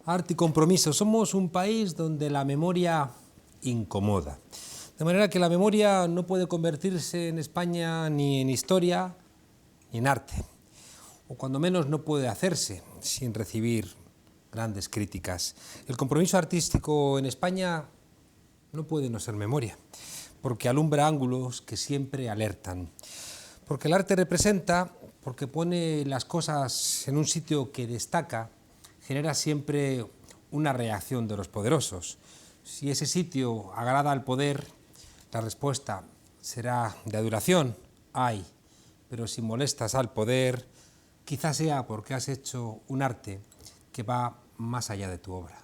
Arte y compromiso. Somos un país donde la memoria incomoda. De manera que la memoria no puede convertirse en España ni en historia ni en arte. O cuando menos no puede hacerse sin recibir grandes críticas. El compromiso artístico en España no puede no ser memoria, porque alumbra ángulos que siempre alertan. Porque el arte representa, porque pone las cosas en un sitio que destaca, genera siempre una reacción de los poderosos. Si ese sitio agrada al poder, la respuesta será de adoración, ay, pero si molestas al poder, quizás sea porque has hecho un arte que va más allá de tu obra.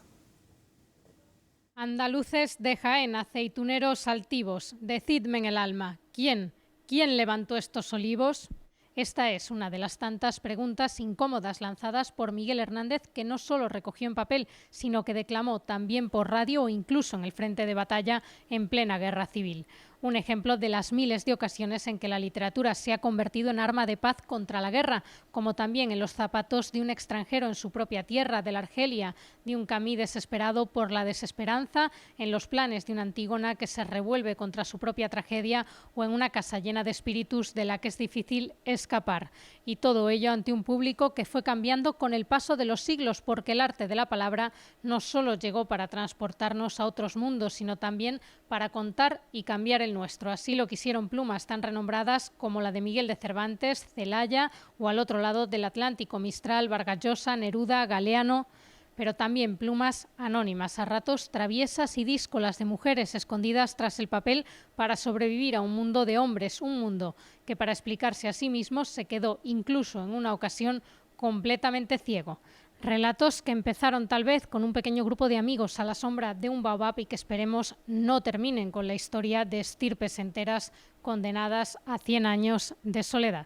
Andaluces de Jaén, aceituneros altivos, decidme en el alma, ¿quién levantó estos olivos? Esta es una de las tantas preguntas incómodas lanzadas por Miguel Hernández, que no solo recogió en papel, sino que declamó también por radio o incluso en el frente de batalla en plena guerra civil. Un ejemplo de las miles de ocasiones en que la literatura se ha convertido en arma de paz contra la guerra, como también en los zapatos de un extranjero en su propia tierra, de la Argelia, de un Camí desesperado por la desesperanza, en los planes de una Antígona que se revuelve contra su propia tragedia o en una casa llena de espíritus de la que es difícil escapar. Y todo ello ante un público que fue cambiando con el paso de los siglos, porque el arte de la palabra no solo llegó para transportarnos a otros mundos, sino también para contar y cambiar el nuestro. Así lo quisieron plumas tan renombradas como la de Miguel de Cervantes, Celaya o al otro lado del Atlántico, Mistral, Vargas Llosa, Neruda, Galeano, pero también plumas anónimas, a ratos traviesas y díscolas de mujeres escondidas tras el papel para sobrevivir a un mundo de hombres, un mundo que para explicarse a sí mismos se quedó incluso en una ocasión completamente ciego. Relatos que empezaron tal vez con un pequeño grupo de amigos a la sombra de un baobab y que esperemos no terminen con la historia de estirpes enteras condenadas a 100 años de soledad.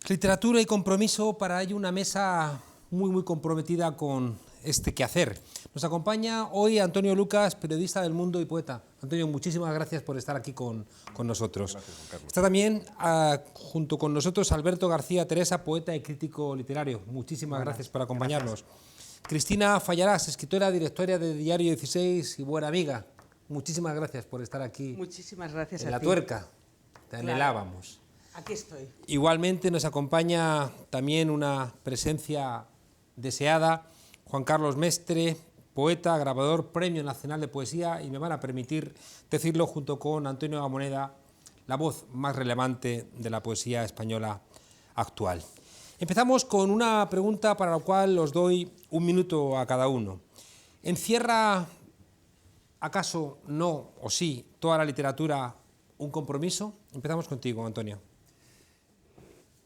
Literatura y compromiso, para ello una mesa muy comprometida con este quehacer. Nos acompaña hoy Antonio Lucas, periodista del Mundo y poeta. Antonio, muchísimas gracias por estar aquí con nosotros. Gracias, Juan Carlos. Está también junto con nosotros Alberto García Teresa, poeta y crítico literario. Muchísimas gracias por acompañarnos. Gracias. Cristina Fallarás, escritora, directora de Diario 16 y buena amiga. Muchísimas gracias por estar aquí. Muchísimas gracias en a La ti. Tuerca. Te anhelábamos. Aquí estoy. Igualmente nos acompaña también una presencia deseada, Juan Carlos Mestre, poeta, grabador, Premio Nacional de Poesía, y me van a permitir decirlo junto con Antonio Gamoneda, la voz más relevante de la poesía española actual. Empezamos con una pregunta para la cual os doy un minuto a cada uno. ¿Encierra, acaso no o sí, toda la literatura un compromiso? Empezamos contigo, Antonio.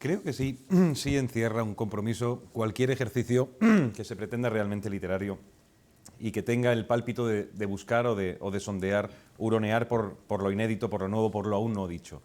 Creo que sí, sí encierra un compromiso cualquier ejercicio que se pretenda realmente literario y que tenga el pálpito de buscar o de sondear, huronear por lo inédito, por lo nuevo, por lo aún no dicho.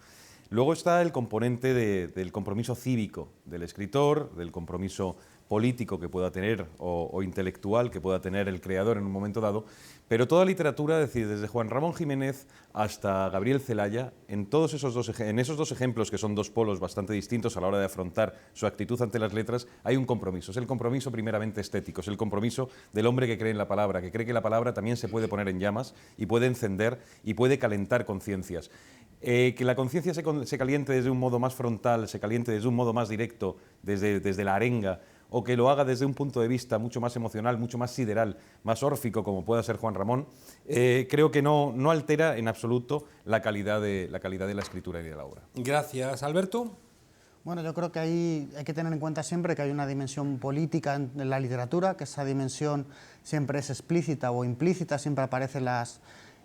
Luego está el componente del compromiso cívico del escritor, del compromiso político que pueda tener o intelectual que pueda tener el creador en un momento dado, pero toda literatura, es decir, desde Juan Ramón Jiménez hasta Gabriel Celaya, en esos dos ejemplos que son dos polos bastante distintos a la hora de afrontar su actitud ante las letras, hay un compromiso. Es el compromiso primeramente estético, es el compromiso del hombre que cree en la palabra, que cree que la palabra también se puede poner en llamas y puede encender y puede calentar conciencias. Que la conciencia se caliente desde un modo más frontal, se caliente desde un modo más directo, desde la arenga, o que lo haga desde un punto de vista mucho más emocional, mucho más sideral, más órfico, como pueda ser Juan Ramón, creo que no altera en absoluto la calidad de la escritura y de la obra. Gracias. Alberto. Bueno, yo creo que ahí hay que tener en cuenta siempre que hay una dimensión política en la literatura, que esa dimensión siempre es explícita o implícita, siempre aparece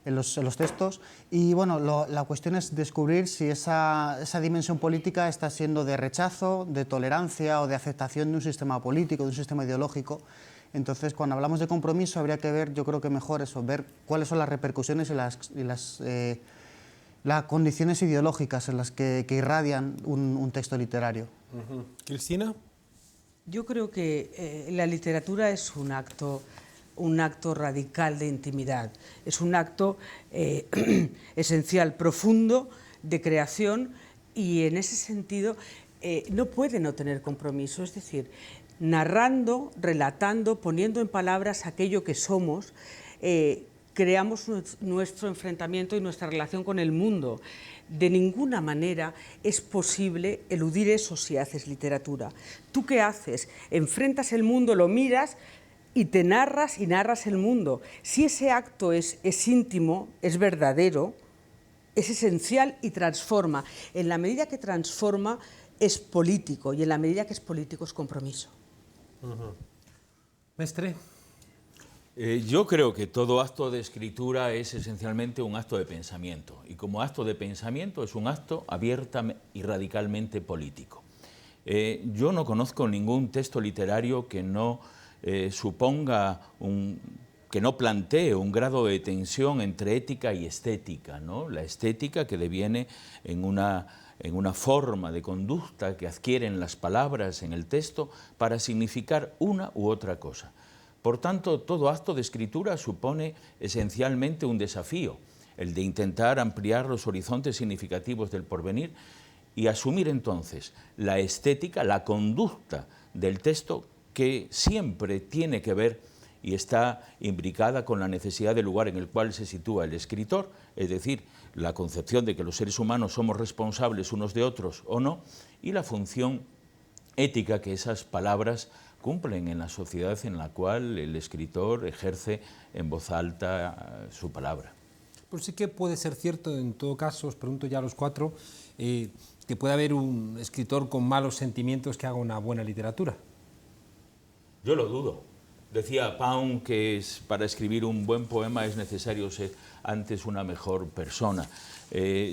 en los textos, y bueno, la cuestión es descubrir si esa dimensión política está siendo de rechazo, de tolerancia o de aceptación de un sistema político, de un sistema ideológico. Entonces, cuando hablamos de compromiso, habría que ver, yo creo que mejor eso, ver cuáles son las repercusiones y las condiciones ideológicas en las que irradian un texto literario. Cristina. Yo creo que la literatura es un acto radical de intimidad, es un acto esencial, profundo, de creación, y en ese sentido no puede no tener compromiso, es decir, narrando, relatando, poniendo en palabras aquello que somos, creamos nuestro enfrentamiento y nuestra relación con el mundo. De ninguna manera es posible eludir eso si haces literatura. ¿Tú qué haces? Enfrentas el mundo, lo miras y te narras y narras el mundo. Si ese acto es íntimo, es verdadero, es esencial y transforma. En la medida que transforma, es político, y en la medida que es político es compromiso. Mestre. Yo creo que todo acto de escritura es esencialmente un acto de pensamiento, y como acto de pensamiento es un acto abierta y radicalmente político. Yo no conozco ningún texto literario que no suponga que no plantee un grado de tensión entre ética y estética, ¿no? La estética que deviene en una forma de conducta que adquieren las palabras en el texto para significar una u otra cosa. Por tanto, todo acto de escritura supone esencialmente un desafío, el de intentar ampliar los horizontes significativos del porvenir y asumir entonces la estética, la conducta del texto, que siempre tiene que ver y está imbricada con la necesidad del lugar en el cual se sitúa el escritor, es decir, la concepción de que los seres humanos somos responsables unos de otros o no, y la función ética que esas palabras cumplen en la sociedad en la cual el escritor ejerce en voz alta su palabra. Pues sí que puede ser cierto, en todo caso, os pregunto ya a los cuatro, que puede haber un escritor con malos sentimientos que haga una buena literatura. Yo lo dudo. Decía Pound que para escribir un buen poema es necesario ser antes una mejor persona.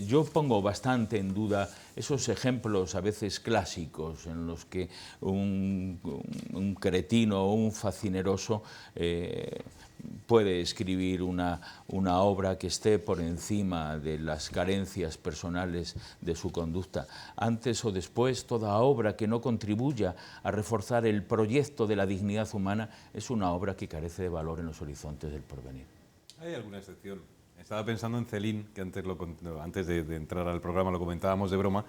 Yo pongo bastante en duda esos ejemplos a veces clásicos en los que un cretino o un facineroso puede escribir una obra que esté por encima de las carencias personales de su conducta. Antes o después, toda obra que no contribuya a reforzar el proyecto de la dignidad humana es una obra que carece de valor en los horizontes del porvenir. ¿Hay alguna excepción? Estaba pensando en Céline, que antes de entrar al programa lo comentábamos de broma.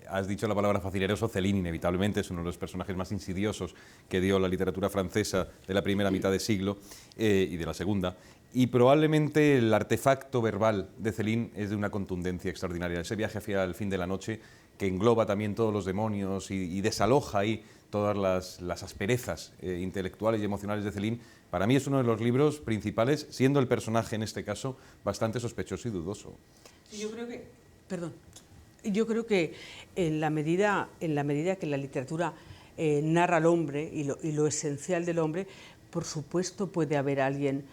Has dicho la palabra facineroso. Céline inevitablemente es uno de los personajes más insidiosos que dio la literatura francesa de la primera mitad de siglo y de la segunda. Y probablemente el artefacto verbal de Céline es de una contundencia extraordinaria. Ese viaje hacia el fin de la noche, que engloba también todos los demonios y desaloja ahí todas las asperezas intelectuales y emocionales de Céline, para mí es uno de los libros principales, siendo el personaje en este caso bastante sospechoso y dudoso. Yo creo que en la medida que la literatura narra al hombre y lo esencial del hombre, por supuesto puede haber alguien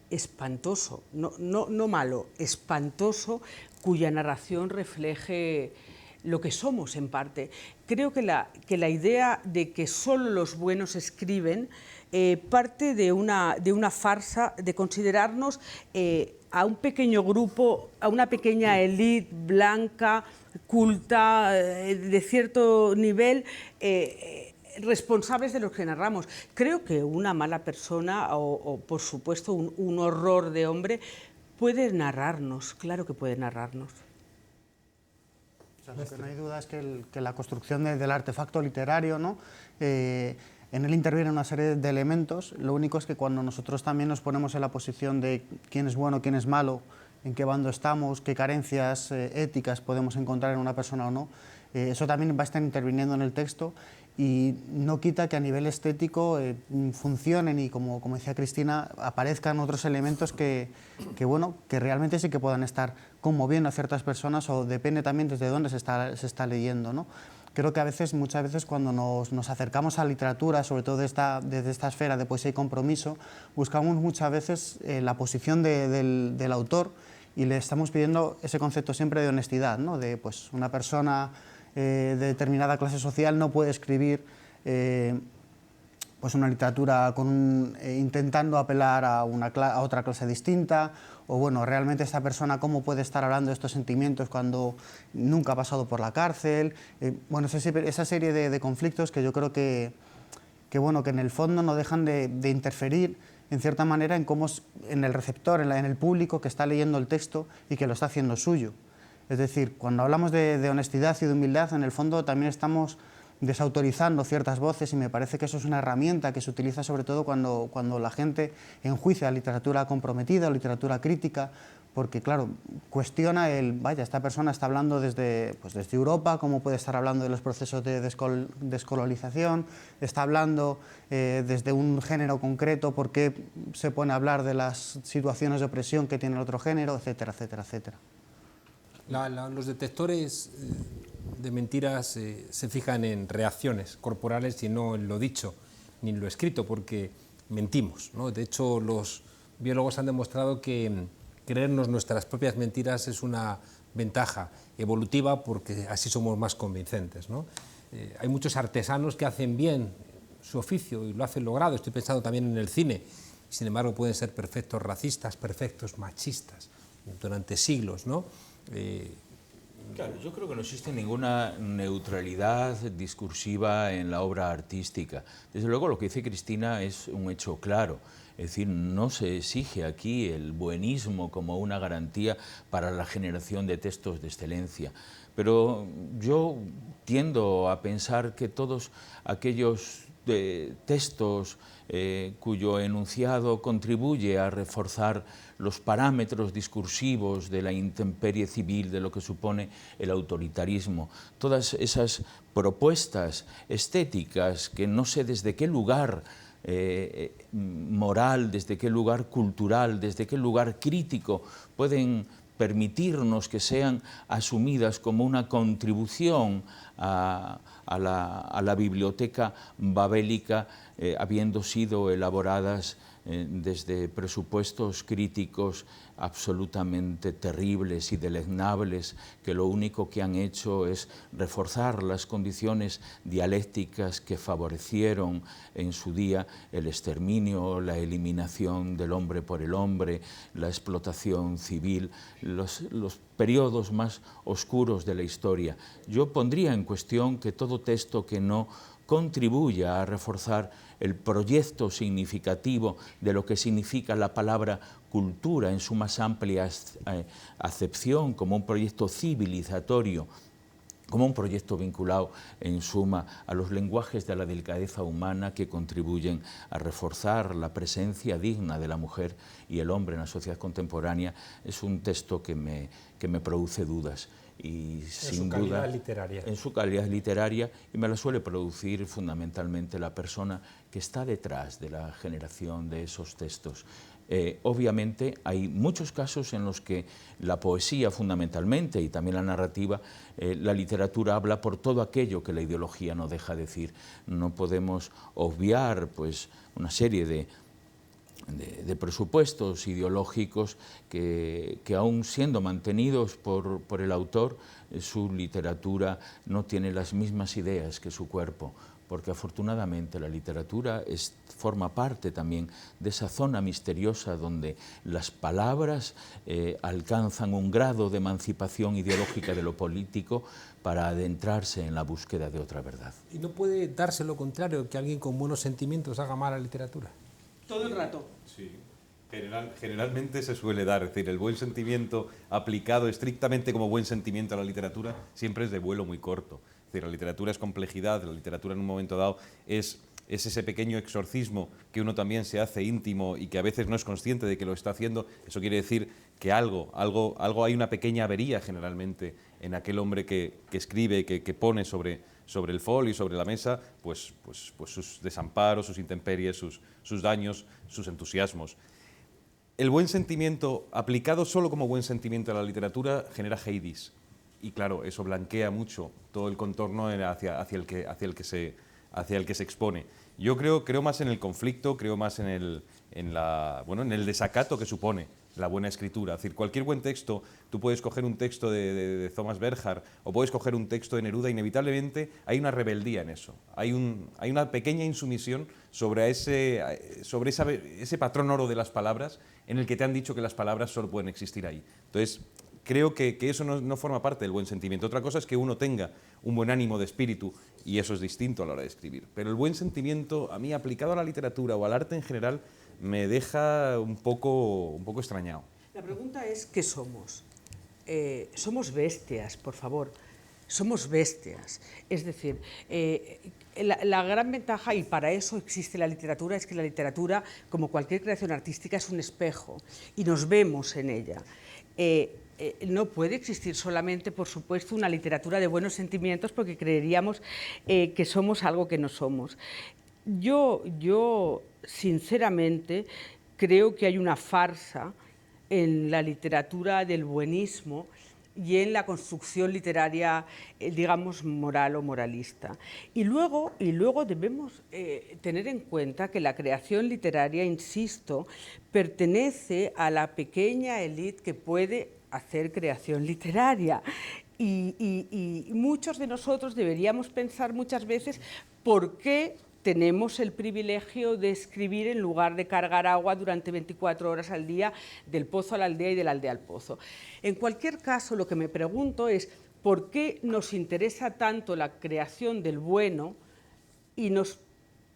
espantoso, no malo, espantoso, cuya narración refleje lo que somos en parte. Creo que la idea de que solo los buenos escriben parte de una farsa de considerarnos a un pequeño grupo, a una pequeña élite blanca, culta, de cierto nivel, responsables de lo que narramos. Creo que una mala persona o por supuesto, un horror de hombre puede narrarnos, claro que puede narrarnos. O sea, lo que no hay duda es que la construcción del artefacto literario, ¿no? En él interviene una serie de elementos. Lo único es que cuando nosotros también nos ponemos en la posición de quién es bueno, quién es malo, en qué bando estamos, qué carencias éticas podemos encontrar en una persona o no, eso también va a estar interviniendo en el texto, y no quita que a nivel estético funcionen y, como decía Cristina, aparezcan otros elementos que realmente sí que puedan estar conmoviendo a ciertas personas, o depende también desde dónde se está leyendo, ¿no? Creo que muchas veces cuando nos acercamos a la literatura, sobre todo desde esta esfera de poesía y compromiso, buscamos muchas veces la posición del autor, y le estamos pidiendo ese concepto siempre de honestidad, ¿no? De pues, una persona de determinada clase social no puede escribir pues una literatura intentando apelar a otra clase distinta, o bueno, realmente esta persona cómo puede estar hablando de estos sentimientos cuando nunca ha pasado por la cárcel. Bueno, esa serie de conflictos que yo creo que en el fondo no dejan de interferir en cierta manera en el receptor, en el público que está leyendo el texto y que lo está haciendo suyo. Es decir, cuando hablamos de honestidad y de humildad, en el fondo también estamos desautorizando ciertas voces, y me parece que eso es una herramienta que se utiliza sobre todo cuando la gente enjuicia literatura comprometida o literatura crítica, porque claro, cuestiona vaya, esta persona está hablando desde Europa, ¿cómo puede estar hablando de los procesos de descolonización? Está hablando desde un género concreto, ¿por qué se pone a hablar de las situaciones de opresión que tiene el otro género? Etcétera, etcétera, etcétera. Los detectores de mentiras se fijan en reacciones corporales y no en lo dicho ni en lo escrito, porque mentimos, ¿no? De hecho, los biólogos han demostrado que creernos nuestras propias mentiras es una ventaja evolutiva, porque así somos más convincentes, ¿no? Hay muchos artesanos que hacen bien su oficio y lo hacen logrado. Estoy pensando también en el cine. Sin embargo, pueden ser perfectos racistas, perfectos machistas durante siglos, ¿no? Claro, yo creo que no existe ninguna neutralidad discursiva en la obra artística. Desde luego, lo que dice Cristina es un hecho claro. Es decir, no se exige aquí el buenismo como una garantía para la generación de textos de excelencia. Pero yo tiendo a pensar que todos aquellos textos cuyo enunciado contribuye a reforzar los parámetros discursivos de la intemperie civil, de lo que supone el autoritarismo, todas esas propuestas estéticas que no sé desde qué lugar moral, desde qué lugar cultural, desde qué lugar crítico pueden permitirnos que sean asumidas como una contribución a la biblioteca babélica, habiendo sido elaboradas desde presupuestos críticos absolutamente terribles y deleznables, que lo único que han hecho es reforzar las condiciones dialécticas que favorecieron en su día el exterminio, la eliminación del hombre por el hombre, la explotación civil, los periodos más oscuros de la historia. Yo pondría en cuestión que todo texto que no contribuya a reforzar el proyecto significativo de lo que significa la palabra cultura en su más amplia acepción, como un proyecto civilizatorio, como un proyecto vinculado, en suma, a los lenguajes de la delicadeza humana que contribuyen a reforzar la presencia digna de la mujer y el hombre en la sociedad contemporánea, es un texto que me produce dudas. Y sin duda, en su calidad literaria, y me la suele producir fundamentalmente la persona que está detrás de la generación de esos textos. Obviamente hay muchos casos en los que la poesía fundamentalmente y también la narrativa, la literatura habla por todo aquello que la ideología no deja decir. No podemos obviar pues una serie de presupuestos ideológicos que aún siendo mantenidos por el autor, su literatura no tiene las mismas ideas que su cuerpo, porque afortunadamente la literatura forma parte también de esa zona misteriosa donde las palabras alcanzan un grado de emancipación ideológica de lo político para adentrarse en la búsqueda de otra verdad. ¿Y no puede darse lo contrario, que alguien con buenos sentimientos haga mala literatura? Todo el rato. Sí, generalmente se suele dar, es decir, el buen sentimiento aplicado estrictamente como buen sentimiento a la literatura siempre es de vuelo muy corto. Es decir, la literatura es complejidad, la literatura en un momento dado es ese pequeño exorcismo que uno también se hace íntimo y que a veces no es consciente de que lo está haciendo. Eso quiere decir que hay una pequeña avería generalmente en aquel hombre que escribe, que pone sobre el folio y sobre la mesa, pues sus desamparos, sus intemperies, sus daños, sus entusiasmos. El buen sentimiento, aplicado solo como buen sentimiento a la literatura, genera heidis. Y claro, eso blanquea mucho todo el contorno hacia el que se expone. Yo creo más en el conflicto, creo más en el desacato que supone la buena escritura. Es decir, cualquier buen texto, tú puedes coger un texto de Thomas Bernhard o puedes coger un texto de Neruda, inevitablemente hay una rebeldía en eso. Hay una pequeña insumisión sobre ese patrón oro de las palabras en el que te han dicho que las palabras solo pueden existir ahí. Entonces, creo que eso no forma parte del buen sentimiento. Otra cosa es que uno tenga un buen ánimo de espíritu y eso es distinto a la hora de escribir. Pero el buen sentimiento, a mí, aplicado a la literatura o al arte en general, me deja un poco extrañado. La pregunta es, ¿qué somos? somos bestias, por favor. Somos bestias. Es decir, la gran ventaja, y para eso existe la literatura, es que la literatura, como cualquier creación artística, es un espejo y nos vemos en ella. No puede existir solamente, por supuesto, una literatura de buenos sentimientos porque creeríamos que somos algo que no somos. Yo sinceramente, creo que hay una farsa en la literatura del buenismo y en la construcción literaria, digamos, moral o moralista. Y luego debemos tener en cuenta que la creación literaria, insisto, pertenece a la pequeña élite que puede hacer creación literaria. Y muchos de nosotros deberíamos pensar muchas veces por qué tenemos el privilegio de escribir en lugar de cargar agua durante 24 horas al día del pozo a la aldea y de la aldea al pozo. En cualquier caso, lo que me pregunto es por qué nos interesa tanto la creación del bueno y nos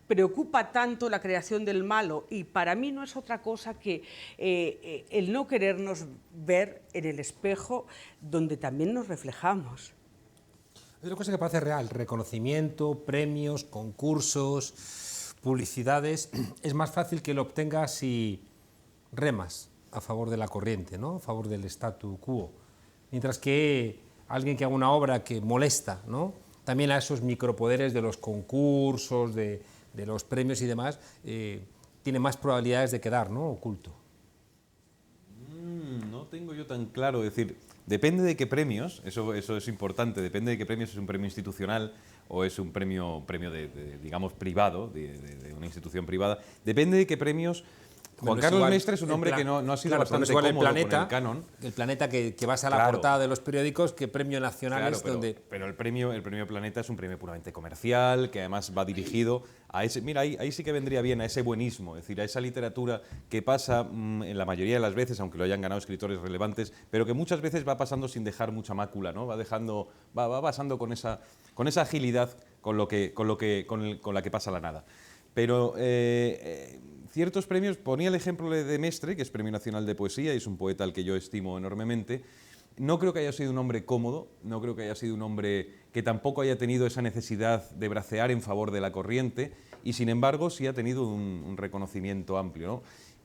preocupa tanto la creación del malo, y para mí no es otra cosa que el no querernos ver en el espejo donde también nos reflejamos. Hay otra cosa que parece real: reconocimiento, premios, concursos, publicidades. Es más fácil que lo obtengas si remas a favor de la corriente, ¿no? A favor del statu quo. Mientras que alguien que haga una obra que molesta, ¿no?, también a esos micropoderes de los concursos, de los premios y demás, tiene más probabilidades de quedar, ¿no?, oculto. No tengo yo tan claro, es decir, depende de qué premios, eso es importante, depende de qué premios, es un premio institucional o es un premio digamos, privado, de una institución privada, depende de qué premios. Juan Carlos Mestre es un hombre que no ha sido bastante cómodo con el canon. El Planeta, que vas a la portada de los periódicos, que premio nacional es donde... Pero el premio Planeta es un premio puramente comercial, que además va dirigido a ese... Mira, ahí sí que vendría bien, a ese buenismo, es decir, a esa literatura que pasa en la mayoría de las veces, aunque lo hayan ganado escritores relevantes, pero que muchas veces va pasando sin dejar mucha mácula, ¿no? Va pasando con esa agilidad con la que pasa la nada. Pero ciertos premios, ponía el ejemplo de Mestre, que es Premio Nacional de Poesía y es un poeta al que yo estimo enormemente. No creo que haya sido un hombre cómodo, no creo que haya sido un hombre que tampoco haya tenido esa necesidad de bracear en favor de la corriente, y sin embargo sí ha tenido un reconocimiento amplio, ¿no?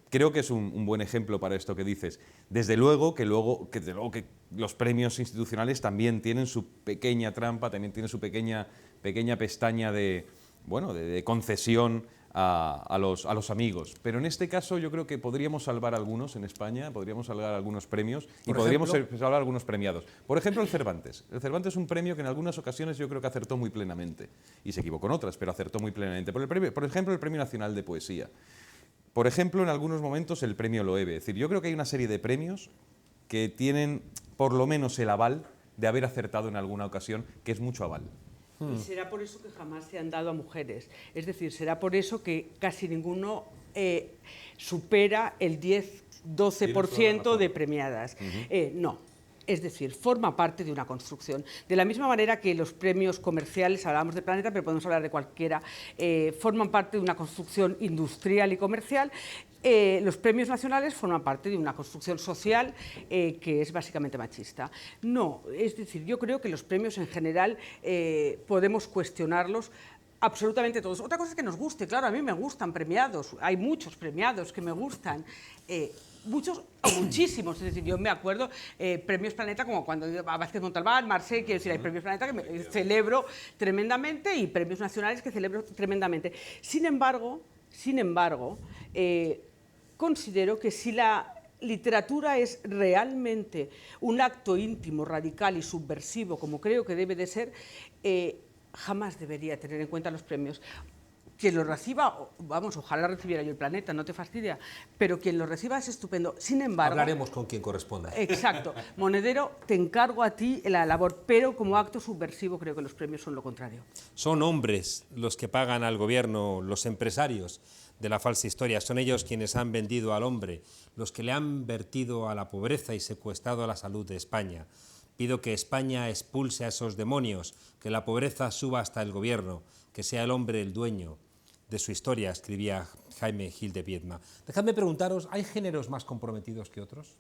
Creo que es un buen ejemplo para esto que dices. Desde luego que los premios institucionales también tienen su pequeña trampa, también tienen su pequeña pestaña de concesión a los amigos. Pero en este caso yo creo que podríamos salvar algunos en España, podríamos salvar algunos premios y podríamos salvar algunos premiados. Por ejemplo, el Cervantes. El Cervantes es un premio que en algunas ocasiones yo creo que acertó muy plenamente. Y se equivocó en otras, pero acertó muy plenamente. Por ejemplo, el Premio Nacional de Poesía. Por ejemplo, en algunos momentos el Premio Loewe. Es decir, yo creo que hay una serie de premios que tienen por lo menos el aval de haber acertado en alguna ocasión, que es mucho aval. Y será por eso que jamás se han dado a mujeres. Es decir, será por eso que casi ninguno supera el 10-12% de premiadas. No. Es decir, forma parte de una construcción. De la misma manera que los premios comerciales, hablábamos de Planeta, pero podemos hablar de cualquiera, forman parte de una construcción industrial y comercial. Los premios nacionales forman parte de una construcción social que es básicamente machista. No, es decir, yo creo que los premios en general podemos cuestionarlos absolutamente todos. Otra cosa es que nos guste, claro, a mí me gustan premiados, hay muchos premiados que me gustan. Muchos o muchísimos, es decir, yo me acuerdo premios Planeta como cuando a Vázquez Montalbán, Marseille, quiero decir, hay premios Planeta que me celebro tremendamente y premios nacionales que celebro tremendamente. Sin embargo, considero que si la literatura es realmente un acto íntimo, radical y subversivo, como creo que debe de ser, jamás debería tener en cuenta los premios. Quien los reciba, vamos, ojalá recibiera yo el Planeta, no te fastidia, pero quien los reciba es estupendo. Sin embargo... Hablaremos con quien corresponda. Exacto. Monedero, te encargo a ti la labor, pero como acto subversivo creo que los premios son lo contrario. Son hombres los que pagan al gobierno, los empresarios de la falsa historia. Son ellos quienes han vendido al hombre, los que le han vertido a la pobreza y secuestrado a la salud de España. Pido que España expulse a esos demonios, que la pobreza suba hasta el gobierno, que sea el hombre el dueño de su historia, escribía Jaime Gil de Biedma. Dejadme preguntaros, ¿hay géneros más comprometidos que otros?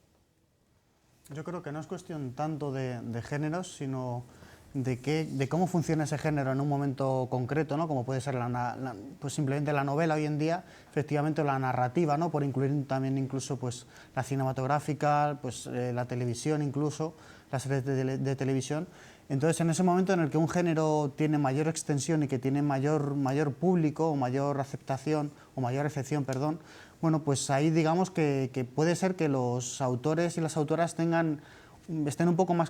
Yo creo que no es cuestión tanto de géneros, sino de cómo funciona ese género en un momento concreto, ¿no? Como puede ser pues simplemente la novela hoy en día, efectivamente la narrativa, ¿no? Por incluir también incluso pues, la cinematográfica, pues, la televisión incluso, las series de televisión. Entonces, en ese momento en el que un género tiene mayor extensión y que tiene mayor público o mayor aceptación, o mayor recepción, perdón, bueno, pues ahí digamos que puede ser que los autores y las autoras estén un poco más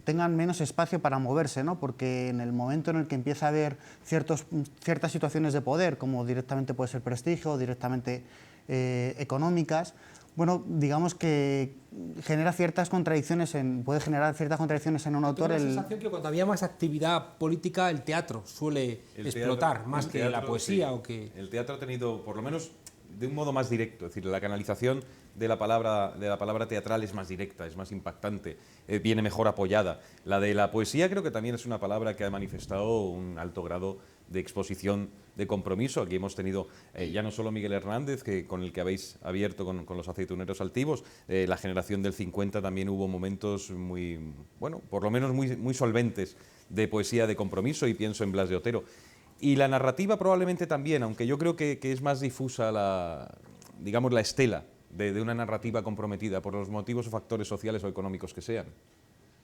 tengan menos espacio para moverse, ¿no? Porque en el momento en el que empieza a haber ciertas situaciones de poder, como directamente puede ser prestigio, directamente económicas, bueno, digamos que genera ciertas contradicciones puede generar ciertas contradicciones en un autor. Tengo la sensación que cuando había más actividad política, el teatro suele explotar más que la poesía. Sí. O que... El teatro ha tenido, por lo menos de un modo más directo, es decir, la canalización de la palabra teatral es más directa, es más impactante, viene mejor apoyada. La de la poesía creo que también es una palabra que ha manifestado un alto grado de exposición, de compromiso. Aquí hemos tenido ya no solo Miguel Hernández, con el que habéis abierto con los aceituneros altivos, la generación del 50 también hubo momentos muy, bueno, por lo menos muy solventes de poesía de compromiso, y pienso en Blas de Otero. Y la narrativa probablemente también, aunque yo creo que es más difusa la estela de una narrativa comprometida por los motivos o factores sociales o económicos que sean.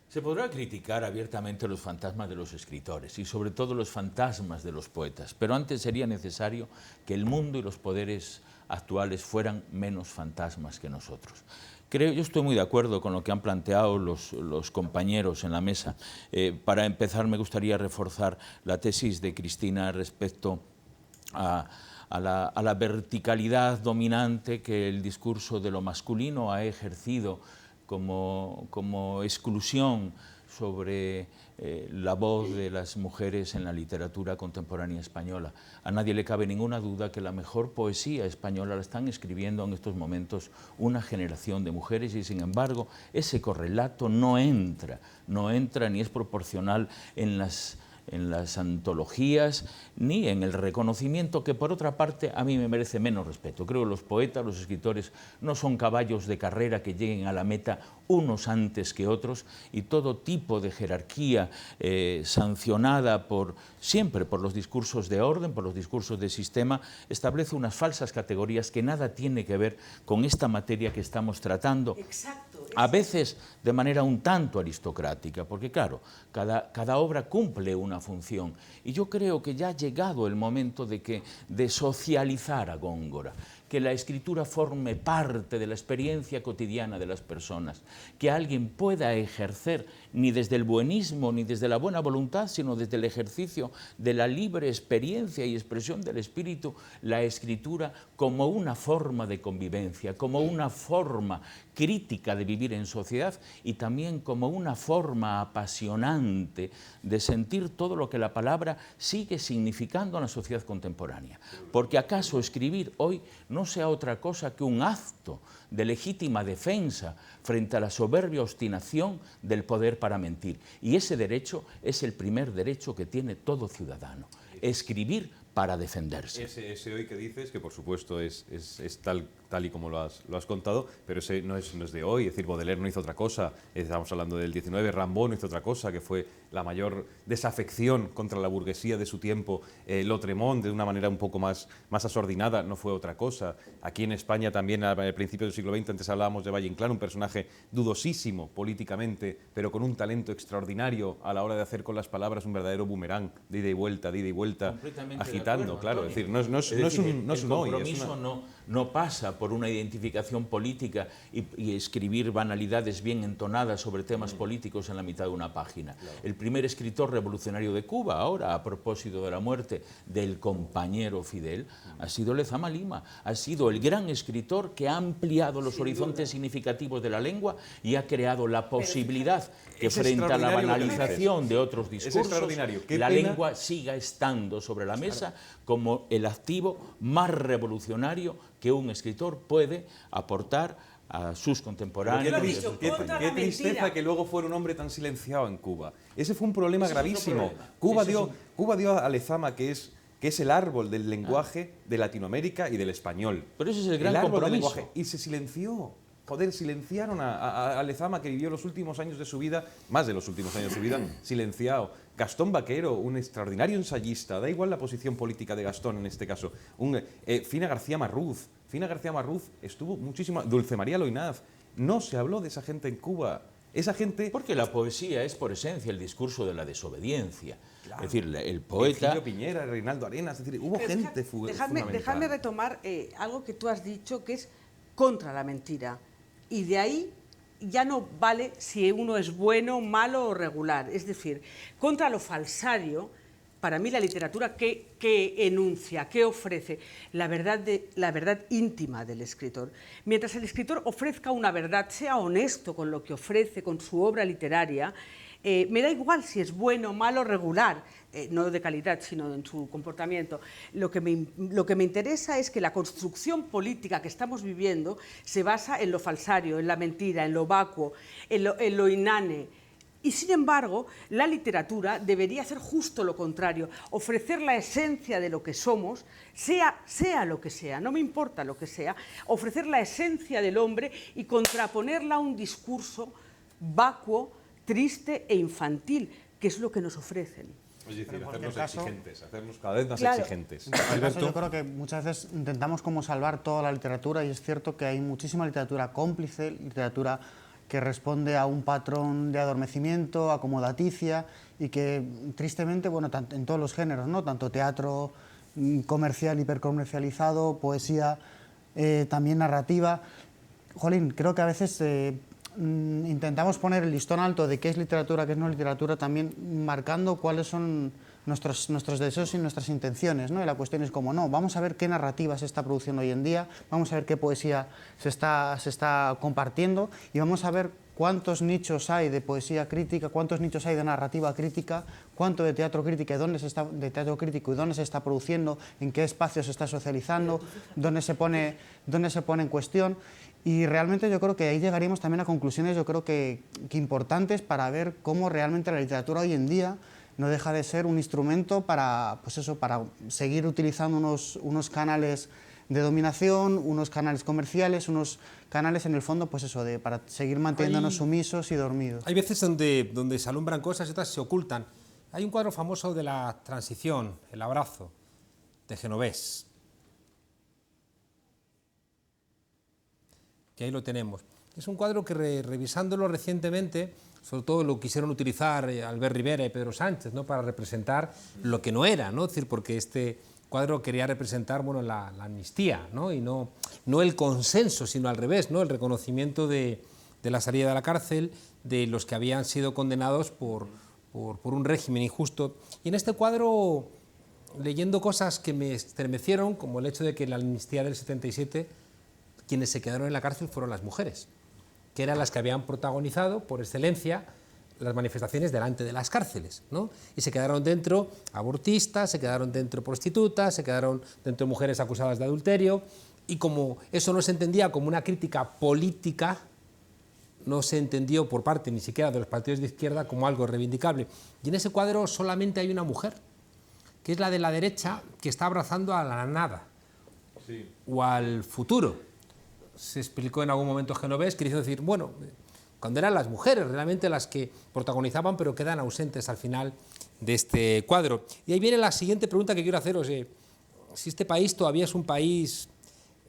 Se podrá criticar abiertamente los fantasmas de los escritores y sobre todo los fantasmas de los poetas, pero antes sería necesario que el mundo y los poderes actuales fueran menos fantasmas que nosotros. Yo estoy muy de acuerdo con lo que han planteado los compañeros en la mesa. Para empezar, me gustaría reforzar la tesis de Cristina respecto a la verticalidad dominante que el discurso de lo masculino ha ejercido como exclusión sobre la voz de las mujeres en la literatura contemporánea española. A nadie le cabe ninguna duda que la mejor poesía española la están escribiendo en estos momentos una generación de mujeres, y sin embargo ese correlato no entra ni es proporcional en las antologías, ni en el reconocimiento que, por otra parte, a mí me merece menos respeto. Creo que los poetas, los escritores, no son caballos de carrera que lleguen a la meta unos antes que otros, y todo tipo de jerarquía sancionada siempre por los discursos de orden, por los discursos de sistema, establece unas falsas categorías que nada tiene que ver con esta materia que estamos tratando. Exacto. A veces de manera un tanto aristocrática, porque claro, cada obra cumple una función, y yo creo que ya ha llegado el momento de socializar a Góngora, que la escritura forme parte de la experiencia cotidiana de las personas, que alguien pueda ejercer ni desde el buenismo ni desde la buena voluntad, sino desde el ejercicio de la libre experiencia y expresión del espíritu, la escritura como una forma de convivencia, como una forma crítica de vivir en sociedad, y también como una forma apasionante de sentir todo lo que la palabra sigue significando en la sociedad contemporánea. Porque acaso escribir hoy no sea otra cosa que un acto de legítima defensa frente a la soberbia obstinación del poder para mentir. Y ese derecho es el primer derecho que tiene todo ciudadano: escribir para defenderse. Ese hoy que dices, que por supuesto es tal y como lo has contado, pero ese no es de hoy. Es decir, Baudelaire no hizo otra cosa, estamos hablando del 19, Rimbaud no hizo otra cosa, que fue la mayor desafección contra la burguesía de su tiempo. Lautréamont, de una manera un poco más asordinada, no fue otra cosa. Aquí en España también, al principio del siglo XX, antes hablábamos de Valle Inclán, un personaje dudosísimo políticamente, pero con un talento extraordinario a la hora de hacer con las palabras un verdadero boomerang, de ida y vuelta, agitando, claro. Es decir, no es un hoy. El compromiso no pasa por una identificación política y escribir banalidades bien entonadas sobre temas políticos en la mitad de una página. Claro. El primer escritor revolucionario de Cuba, ahora a propósito de la muerte del compañero Fidel, ha sido Lezama Lima. Ha sido el gran escritor que ha ampliado los horizontes significativos de la lengua y ha creado la posibilidad que frente a la banalización de otros discursos, la lengua siga estando sobre la mesa como el activo más revolucionario que un escritor puede aportar a sus contemporáneos. Qué tristeza que luego fuera un hombre tan silenciado en Cuba. Ese fue un problema gravísimo. Cuba dio a Lezama, que es el árbol del lenguaje de Latinoamérica y del español. Pero ese es el gran compromiso. Y se silenció. joder, silenciaron a Lezama, que vivió los últimos años de su vida, más de los últimos años de su vida, silenciado. Gastón Vaquero, un extraordinario ensayista, da igual la posición política de Gastón en este caso. Fina García Marruz estuvo muchísimo. Dulce María Loinaz, no se habló de esa gente en Cuba. Esa gente... Porque la poesía es por esencia el discurso de la desobediencia. Claro. Es decir, el poeta... Virgilio Piñera, Reinaldo Arenas, es decir, hubo gente fundamental. Déjame retomar algo que tú has dicho, que es contra la mentira. Y de ahí ya no vale si uno es bueno, malo o regular. Es decir, contra lo falsario, para mí la literatura que enuncia, que ofrece la verdad íntima del escritor. Mientras el escritor ofrezca una verdad, sea honesto con lo que ofrece, con su obra literaria, me da igual si es bueno, malo, regular, no de calidad, sino en su comportamiento. Lo que me interesa es que la construcción política que estamos viviendo se basa en lo falsario, en la mentira, en lo vacuo, en lo inane. Y sin embargo, la literatura debería hacer justo lo contrario, ofrecer la esencia de lo que somos, sea lo que sea, no me importa lo que sea, ofrecer la esencia del hombre y contraponerla a un discurso vacuo, triste e infantil, que es lo que nos ofrecen. Es decir, hacernos caso, exigentes, hacernos cada vez más claro, exigentes. En cualquier caso, yo creo que muchas veces intentamos como salvar toda la literatura y es cierto que hay muchísima literatura cómplice, literatura que responde a un patrón de adormecimiento, acomodaticia y que tristemente, bueno, en todos los géneros, ¿no? Tanto teatro comercial, hipercomercializado, poesía, también narrativa. Jolín, creo que a veces intentamos poner el listón alto de qué es literatura, qué es no literatura, también marcando cuáles son nuestros deseos y nuestras intenciones, ¿no? Y la cuestión es como, no, vamos a ver qué narrativa se está produciendo hoy en día, vamos a ver qué poesía se está compartiendo y vamos a ver cuántos nichos hay de poesía crítica, cuántos nichos hay de narrativa crítica, cuánto de teatro crítico y dónde se está produciendo, en qué espacios se está socializando, dónde se pone en cuestión. Y realmente yo creo que ahí llegaríamos también a conclusiones, yo creo que importantes para ver cómo realmente la literatura hoy en día no deja de ser un instrumento para, pues eso, para seguir utilizando unos canales de dominación, unos canales comerciales, unos canales en el fondo, pues eso, para seguir manteniéndonos sumisos y dormidos. Hay veces donde se alumbran cosas y otras se ocultan. Hay un cuadro famoso de la transición, El abrazo, de Genovés, que ahí lo tenemos. Es un cuadro que revisándolo recientemente, sobre todo lo quisieron utilizar Albert Rivera y Pedro Sánchez, ¿no? Para representar lo que no era, ¿no? Es decir, porque este cuadro quería representar, bueno, la amnistía, ¿no? Y no el consenso, sino al revés, ¿no? El reconocimiento de la salida de la cárcel de los que habían sido condenados por un régimen injusto. Y en este cuadro, leyendo cosas que me estremecieron, como el hecho de que la amnistía del 77, quienes se quedaron en la cárcel fueron las mujeres, que eran las que habían protagonizado por excelencia las manifestaciones delante de las cárceles, ¿no? Y se quedaron dentro abortistas, se quedaron dentro prostitutas, se quedaron dentro mujeres acusadas de adulterio, y como eso no se entendía como una crítica política, no se entendió por parte ni siquiera de los partidos de izquierda como algo reivindicable. Y en ese cuadro solamente hay una mujer, que es la de la derecha, que está abrazando a la nada, sí, o al futuro. Se explicó en algún momento Genovés, que quiso decir, bueno, cuando eran las mujeres realmente las que protagonizaban, pero quedan ausentes al final de este cuadro. Y ahí viene la siguiente pregunta que quiero haceros, si este país todavía es un país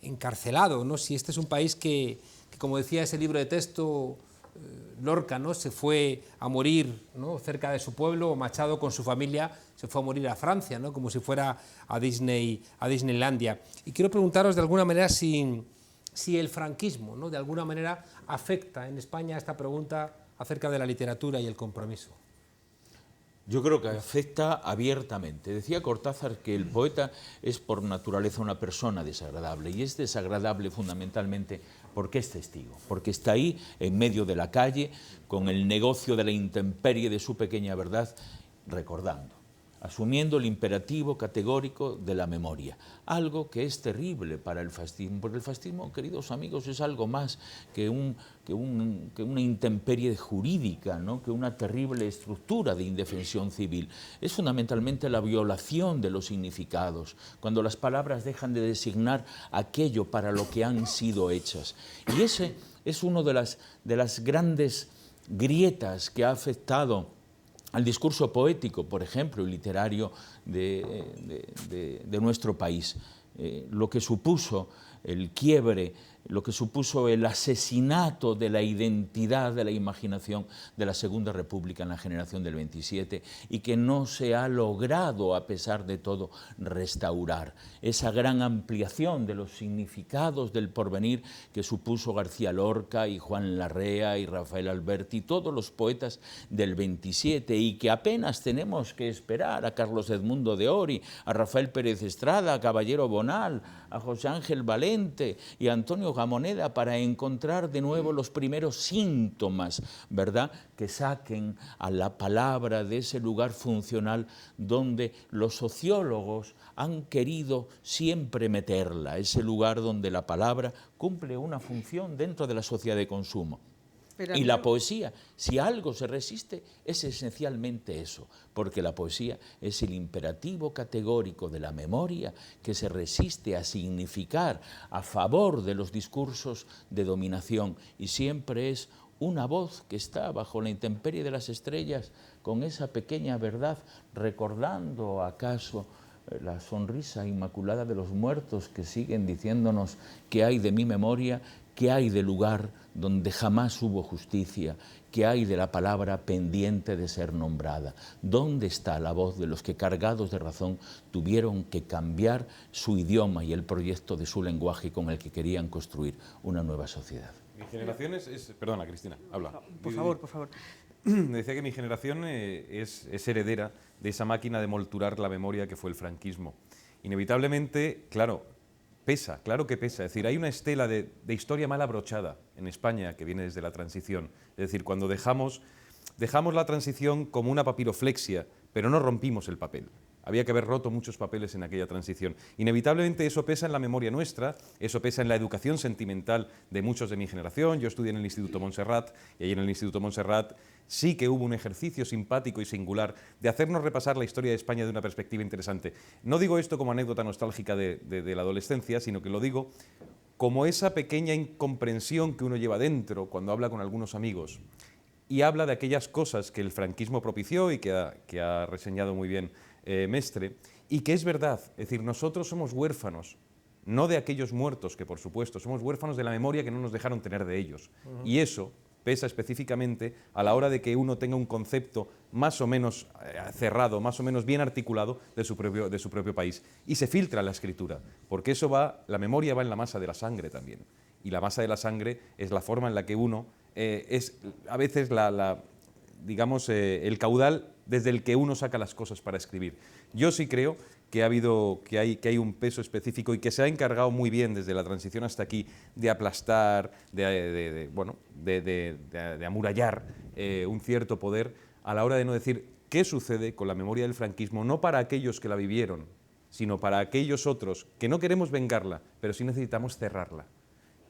encarcelado, ¿no? Si este es un país que como decía ese libro de texto, Lorca, ¿no? Se fue a morir, ¿no? Cerca de su pueblo, Machado con su familia se fue a morir a Francia, ¿no? Como si fuera a Disneylandia. Y quiero preguntaros de alguna manera si el franquismo, ¿no? De alguna manera afecta en España esta pregunta acerca de la literatura y el compromiso. Yo creo que afecta abiertamente. Decía Cortázar que el poeta es por naturaleza una persona desagradable, y es desagradable fundamentalmente porque es testigo, porque está ahí en medio de la calle con el negocio de la intemperie de su pequeña verdad recordando. asumiendo el imperativo categórico de la memoria, algo que es terrible para el fascismo, porque el fascismo, queridos amigos, es algo más que una intemperie jurídica, ¿no? Que una terrible estructura de indefensión civil. Es fundamentalmente la violación de los significados, cuando las palabras dejan de designar aquello para lo que han sido hechas. Y ese es uno de las grandes grietas que ha afectado al discurso poético, por ejemplo, y literario de nuestro país. Lo que supuso el quiebre, lo que supuso el asesinato de la identidad, de la imaginación de la Segunda República en la generación del 27 y que no se ha logrado, a pesar de todo, restaurar. Esa gran ampliación de los significados del porvenir que supuso García Lorca y Juan Larrea y Rafael Alberti, todos los poetas del 27, y que apenas tenemos que esperar a Carlos Edmundo de Ori, a Rafael Pérez Estrada, a Caballero Bonal, a José Ángel Valente y a Antonio Gamoneda para encontrar de nuevo los primeros síntomas, ¿verdad?, que saquen a la palabra de ese lugar funcional donde los sociólogos han querido siempre meterla, ese lugar donde la palabra cumple una función dentro de la sociedad de consumo. Y la poesía, si algo se resiste, es esencialmente eso, porque la poesía es el imperativo categórico de la memoria que se resiste a significar a favor de los discursos de dominación, y siempre es una voz que está bajo la intemperie de las estrellas con esa pequeña verdad, recordando acaso la sonrisa inmaculada de los muertos que siguen diciéndonos que hay de mi memoria, que hay de lugar donde jamás hubo justicia, que hay de la palabra pendiente de ser nombrada. ¿Dónde está la voz de los que, cargados de razón, tuvieron que cambiar su idioma y el proyecto de su lenguaje con el que querían construir una nueva sociedad? Mi generación es... Perdona, Cristina, habla. Por favor, por favor. Decía que mi generación es heredera de esa máquina de molturar la memoria que fue el franquismo. Inevitablemente, claro, pesa, claro que pesa. Es decir, hay una estela de historia mal abrochada en España que viene desde la transición. Es decir, cuando dejamos la transición como una papiroflexia, pero no rompimos el papel. Había que haber roto muchos papeles en aquella transición. Inevitablemente eso pesa en la memoria nuestra, eso pesa en la educación sentimental de muchos de mi generación. Yo estudié en el Instituto Montserrat y ahí en el Instituto Montserrat sí que hubo un ejercicio simpático y singular de hacernos repasar la historia de España de una perspectiva interesante. No digo esto como anécdota nostálgica de la adolescencia, sino que lo digo como esa pequeña incomprensión que uno lleva dentro cuando habla con algunos amigos y habla de aquellas cosas que el franquismo propició y que ha reseñado muy bien Mestre, y que es verdad. Es decir, nosotros somos huérfanos, no de aquellos muertos, que por supuesto, somos huérfanos de la memoria que no nos dejaron tener de ellos. Y eso pesa específicamente a la hora de que uno tenga un concepto más o menos cerrado, más o menos bien articulado de su propio país. Y se filtra la escritura, porque la memoria va en la masa de la sangre también. Y la masa de la sangre es la forma en la que uno es a veces digamos, el caudal desde el que uno saca las cosas para escribir. Yo sí creo que hay un peso específico y que se ha encargado muy bien desde la transición hasta aquí de aplastar, de amurallar un cierto poder a la hora de no decir qué sucede con la memoria del franquismo, no para aquellos que la vivieron, sino para aquellos otros que no queremos vengarla, pero sí necesitamos cerrarla.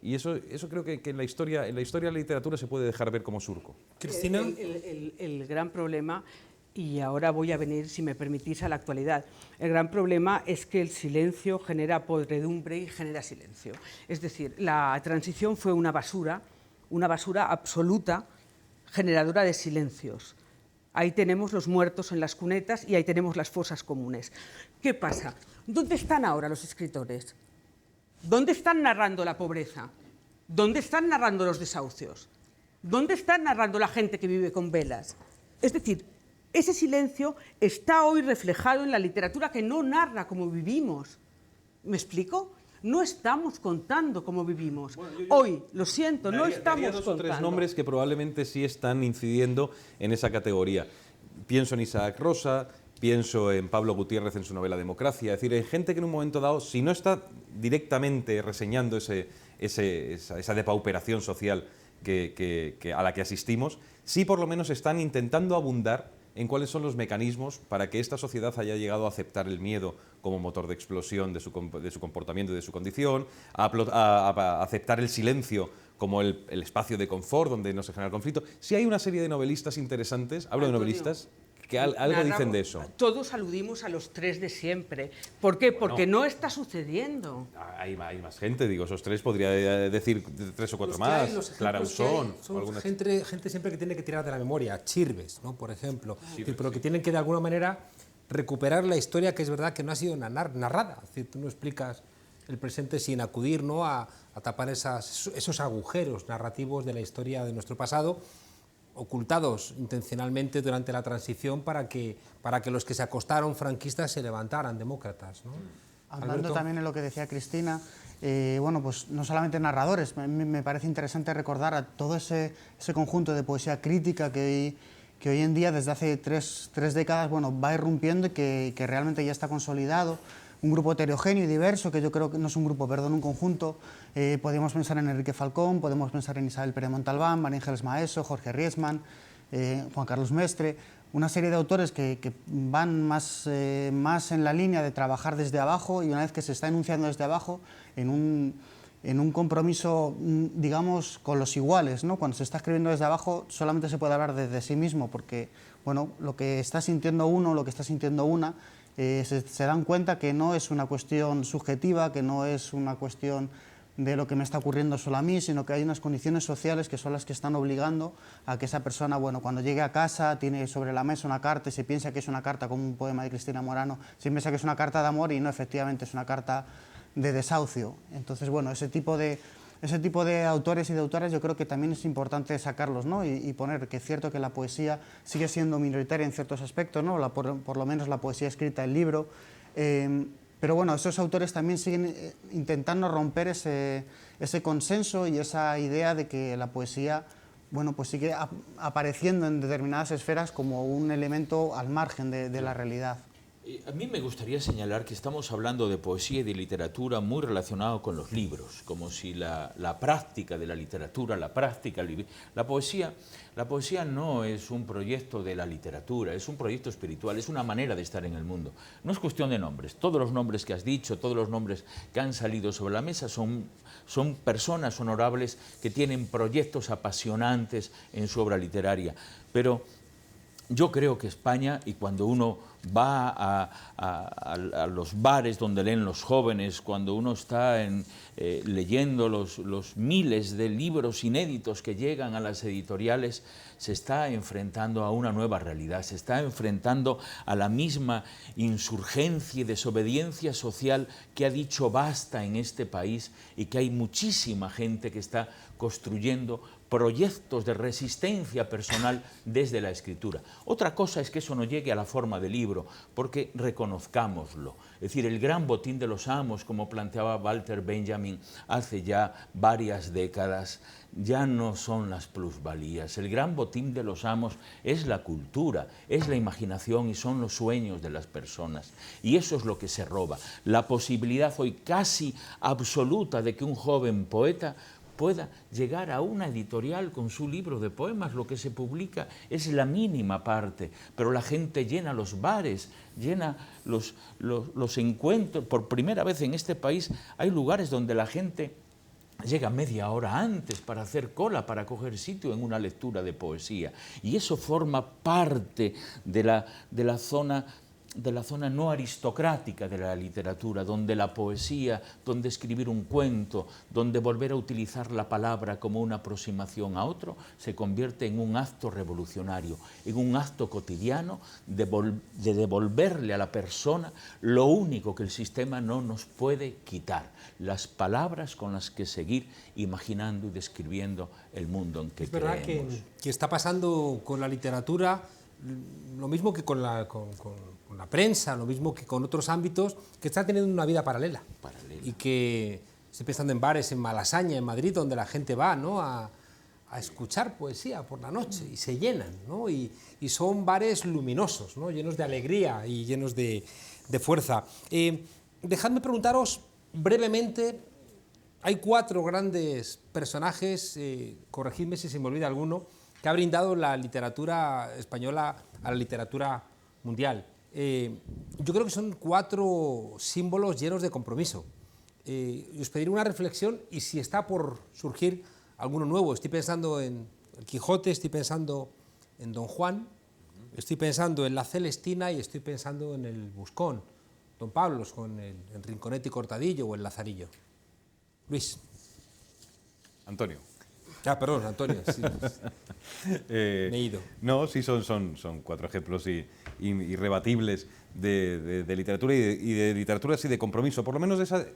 Y eso creo que en la historia de la literatura se puede dejar ver como surco. Cristina. El gran problema, y ahora voy a venir, si me permitís, a la actualidad. El gran problema es que el silencio genera podredumbre y genera silencio. Es decir, la transición fue una basura absoluta, generadora de silencios. Ahí tenemos los muertos en las cunetas y ahí tenemos las fosas comunes. ¿Qué pasa? ¿Dónde están ahora los escritores? ¿Dónde están narrando la pobreza? ¿Dónde están narrando los desahucios? ¿Dónde está narrando la gente que vive con velas? Es decir, ese silencio está hoy reflejado en la literatura que no narra cómo vivimos. ¿Me explico? No estamos contando cómo vivimos. Hoy, lo siento, no estamos dos o tres contando. nombres que probablemente sí están incidiendo en esa categoría. Pienso en Isaac Rosa, pienso en Pablo Gutiérrez en su novela Democracia. Es decir, hay gente que en un momento dado, si no está directamente reseñando esa depauperación social a la que asistimos, sí por lo menos están intentando abundar en cuáles son los mecanismos para que esta sociedad haya llegado a aceptar el miedo como motor de explosión de su comportamiento y de su condición, a aceptar el silencio como el espacio de confort donde no se genera el conflicto. Si hay una serie de novelistas interesantes, hablo de novelistas, que algo dicen de eso. Todos aludimos a los tres de siempre. ¿Por qué? Porque no está sucediendo. Hay más gente, digo, esos tres podría decir 3 o 4 más. Clara Usón. Son gente siempre que tiene que tirar de la memoria, Chirves, ¿no? Por ejemplo, pero que tienen que de alguna manera recuperar la historia que es verdad que no ha sido narrada. Es decir, tú no explicas el presente sin acudir, ¿no?, a tapar esos agujeros narrativos de la historia de nuestro pasado, ocultados intencionalmente durante la transición para que los que se acostaron franquistas se levantaran demócratas, ¿no? Hablando Alberto. también en lo que decía Cristina, bueno, pues no solamente narradores, me parece interesante recordar a todo ese conjunto de poesía crítica que hoy en día, desde hace tres décadas, bueno, va irrumpiendo y que realmente ya está consolidado. Un grupo heterogéneo y diverso, que yo creo que no es un grupo, perdón, un conjunto. Podemos pensar en Enrique Falcón, podemos pensar en Isabel Pérez Montalbán, María Ángeles Maeso, Jorge Riesman, Juan Carlos Mestre, una serie de autores que van más en la línea de trabajar desde abajo, y una vez que se está enunciando desde abajo, en un compromiso, digamos, con los iguales, ¿no? Cuando se está escribiendo desde abajo solamente se puede hablar de sí mismo, porque bueno, lo que está sintiendo uno, lo que está sintiendo una, se dan cuenta que no es una cuestión subjetiva, que no es una cuestión de lo que me está ocurriendo solo a mí, sino que hay unas condiciones sociales que son las que están obligando a que esa persona, bueno, cuando llegue a casa, tiene sobre la mesa una carta y se piensa que es una carta, como un poema de Cristina Morano, se piensa que es una carta de amor y no, efectivamente es una carta de desahucio. Entonces, bueno, ese tipo de autores y de autoras yo creo que también es importante sacarlos, ¿no? y poner que es cierto que la poesía sigue siendo minoritaria en ciertos aspectos, ¿no? Por lo menos la poesía escrita, el libro, pero bueno, esos autores también siguen intentando romper ese consenso y esa idea de que la poesía, bueno, pues sigue apareciendo en determinadas esferas como un elemento al margen de la realidad. A mí me gustaría señalar que estamos hablando de poesía y de literatura muy relacionado con los libros, como si la práctica de la literatura, la poesía no es un proyecto de la literatura, es un proyecto espiritual, es una manera de estar en el mundo. No es cuestión de nombres, todos los nombres que has dicho, todos los nombres que han salido sobre la mesa son personas honorables que tienen proyectos apasionantes en su obra literaria, pero yo creo que España, y cuando uno va a los bares donde leen los jóvenes, cuando uno está leyendo los miles de libros inéditos que llegan a las editoriales, se está enfrentando a una nueva realidad, se está enfrentando a la misma insurgencia y desobediencia social que ha dicho basta en este país, y que hay muchísima gente que está construyendo proyectos de resistencia personal desde la escritura. Otra cosa es que eso no llegue a la forma de libro, porque reconozcámoslo. Es decir, el gran botín de los amos, como planteaba Walter Benjamin hace ya varias décadas, ya no son las plusvalías. El gran botín de los amos es la cultura, es la imaginación y son los sueños de las personas. Y eso es lo que se roba. La posibilidad hoy casi absoluta de que un joven poeta pueda llegar a una editorial con su libro de poemas. Lo que se publica es la mínima parte, pero la gente llena los bares, llena los encuentros. Por primera vez en este país hay lugares donde la gente llega media hora antes para hacer cola, para coger sitio en una lectura de poesía. Y eso forma parte de la zona no aristocrática de la literatura, donde la poesía, donde escribir un cuento, donde volver a utilizar la palabra como una aproximación a otro, se convierte en un acto revolucionario, en un acto cotidiano de devolverle a la persona lo único que el sistema no nos puede quitar: las palabras con las que seguir imaginando y describiendo el mundo en que creemos. Es verdad que está pasando con la literatura lo mismo que con la prensa, lo mismo que con otros ámbitos, que están teniendo una vida paralela. Y que estoy pensando en bares en Malasaña, en Madrid, donde la gente va, ¿no?, a escuchar poesía por la noche y se llenan, ¿no? Y son bares luminosos, ¿no?, llenos de alegría y llenos de fuerza. Dejadme preguntaros brevemente, hay 4 grandes personajes, corregidme si se me olvida alguno, que ha brindado la literatura española a la literatura mundial. Yo creo que son 4 símbolos llenos de compromiso. Os pediré una reflexión y si está por surgir alguno nuevo. Estoy pensando en el Quijote, estoy pensando en Don Juan, estoy pensando en la Celestina y estoy pensando en el Buscón, Don Pablos con el Rinconete y Cortadillo o el Lazarillo. Luis. Antonio. Perdón, Antonio. Sí. Me he ido. No, sí, son 4 ejemplos irrebatibles de literatura y de literatura así de compromiso. Por lo menos esa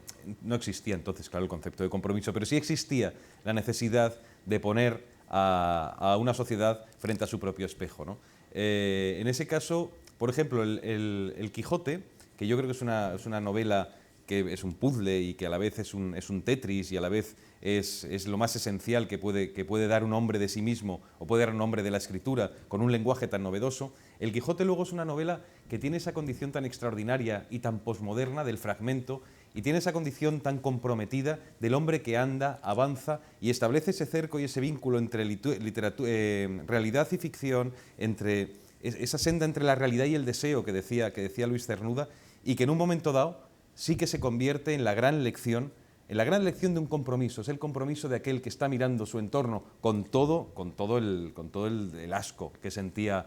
no existía entonces, claro, el concepto de compromiso, pero sí existía la necesidad de poner a una sociedad frente a su propio espejo, ¿no? En ese caso, por ejemplo, el Quijote, que yo creo que es una novela que es un puzzle y que a la vez es un Tetris y a la vez es lo más esencial que puede dar un hombre de sí mismo o puede dar un hombre de la escritura con un lenguaje tan novedoso. El Quijote luego es una novela que tiene esa condición tan extraordinaria y tan posmoderna del fragmento y tiene esa condición tan comprometida del hombre que anda, avanza y establece ese cerco y ese vínculo entre realidad y ficción, entre esa senda entre la realidad y el deseo que decía Luis Cernuda, y que en un momento dado sí que se convierte en la gran lección de un compromiso. Es el compromiso de aquel que está mirando su entorno con todo el asco que sentía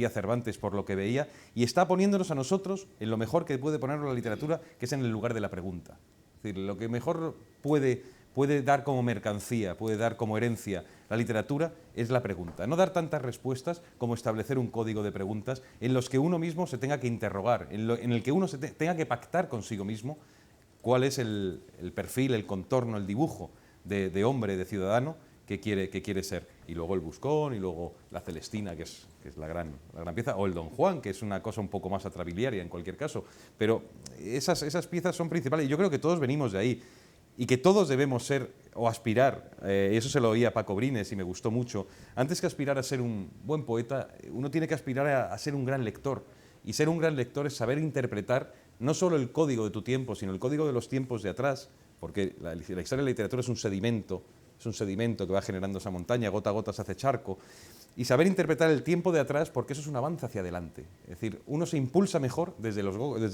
Cervantes por lo que veía, y está poniéndonos a nosotros en lo mejor que puede ponernos la literatura, que es en el lugar de la pregunta. Es decir, lo que mejor puede dar como mercancía, puede dar como herencia la literatura es la pregunta. No dar tantas respuestas como establecer un código de preguntas en los que uno mismo se tenga que interrogar, en el que uno tenga que pactar consigo mismo cuál es el perfil, el contorno, el dibujo de hombre, de ciudadano que quiere ser. Y luego el Buscón, y luego la Celestina, que es la gran pieza, o el Don Juan, que es una cosa un poco más atrabiliaria en cualquier caso. Pero esas piezas son principales y yo creo que todos venimos de ahí. Y que todos debemos ser o aspirar, y eso se lo oí a Paco Brines y me gustó mucho, antes que aspirar a ser un buen poeta, uno tiene que aspirar a ser un gran lector. Y ser un gran lector es saber interpretar no solo el código de tu tiempo, sino el código de los tiempos de atrás, porque la historia de la literatura es un sedimento que va generando esa montaña, gota a gota se hace charco. Y saber interpretar el tiempo de atrás, porque eso es un avance hacia adelante. Es decir, uno se impulsa mejor desde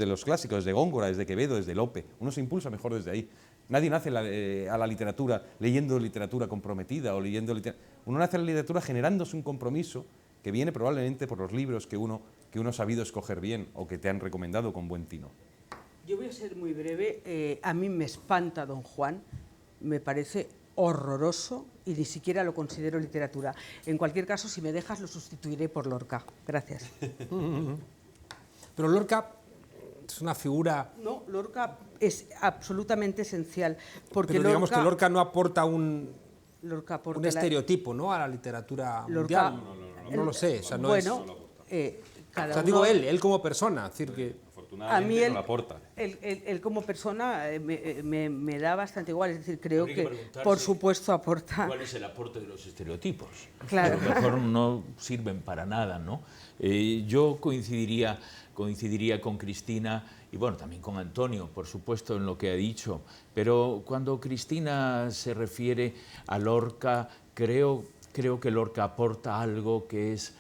los clásicos, desde Góngora, desde Quevedo, desde Lope. Uno se impulsa mejor desde ahí. Nadie nace a la literatura leyendo literatura comprometida o leyendo literatura. Uno nace a la literatura generándose un compromiso que viene probablemente por los libros que uno ha sabido escoger bien o que te han recomendado con buen tino. Yo voy a ser muy breve. A mí me espanta Don Juan, me parece horroroso y ni siquiera lo considero literatura. En cualquier caso, si me dejas, lo sustituiré por Lorca. Gracias. Pero Lorca es una figura... No, Lorca es absolutamente esencial. Porque pero digamos que Lorca no aporta un estereotipo, ¿no?, a la literatura mundial. No lo sé. O sea, no bueno, es... digo él como persona. Es decir, que... A mí no lo aporta. Él como persona me da bastante igual, es decir, creo que por supuesto aporta... ¿Cuál es el aporte de los estereotipos? Claro. A lo mejor no sirven para nada, ¿no? Yo coincidiría con Cristina y bueno, también con Antonio, por supuesto, en lo que ha dicho, pero cuando Cristina se refiere a Lorca, creo que Lorca aporta algo que es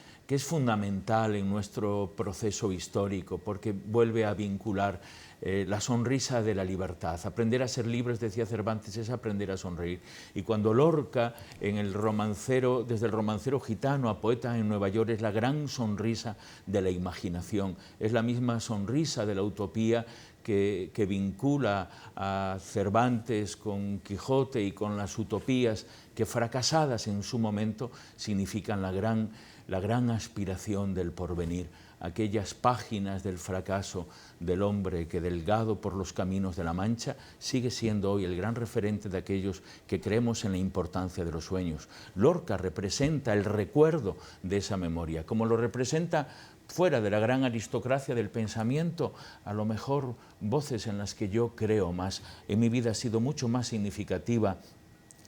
fundamental en nuestro proceso histórico, porque vuelve a vincular la sonrisa de la libertad. Aprender a ser libres, decía Cervantes, es aprender a sonreír. Y cuando Lorca, desde el romancero gitano a Poeta en Nueva York, es la gran sonrisa de la imaginación, es la misma sonrisa de la utopía que vincula a Cervantes con Quijote y con las utopías que, fracasadas en su momento, significan la gran aspiración del porvenir, aquellas páginas del fracaso del hombre que, delgado por los caminos de la Mancha, sigue siendo hoy el gran referente de aquellos que creemos en la importancia de los sueños. Lorca representa el recuerdo de esa memoria, como lo representa fuera de la gran aristocracia del pensamiento, a lo mejor voces en las que yo creo más. En mi vida ha sido mucho más significativa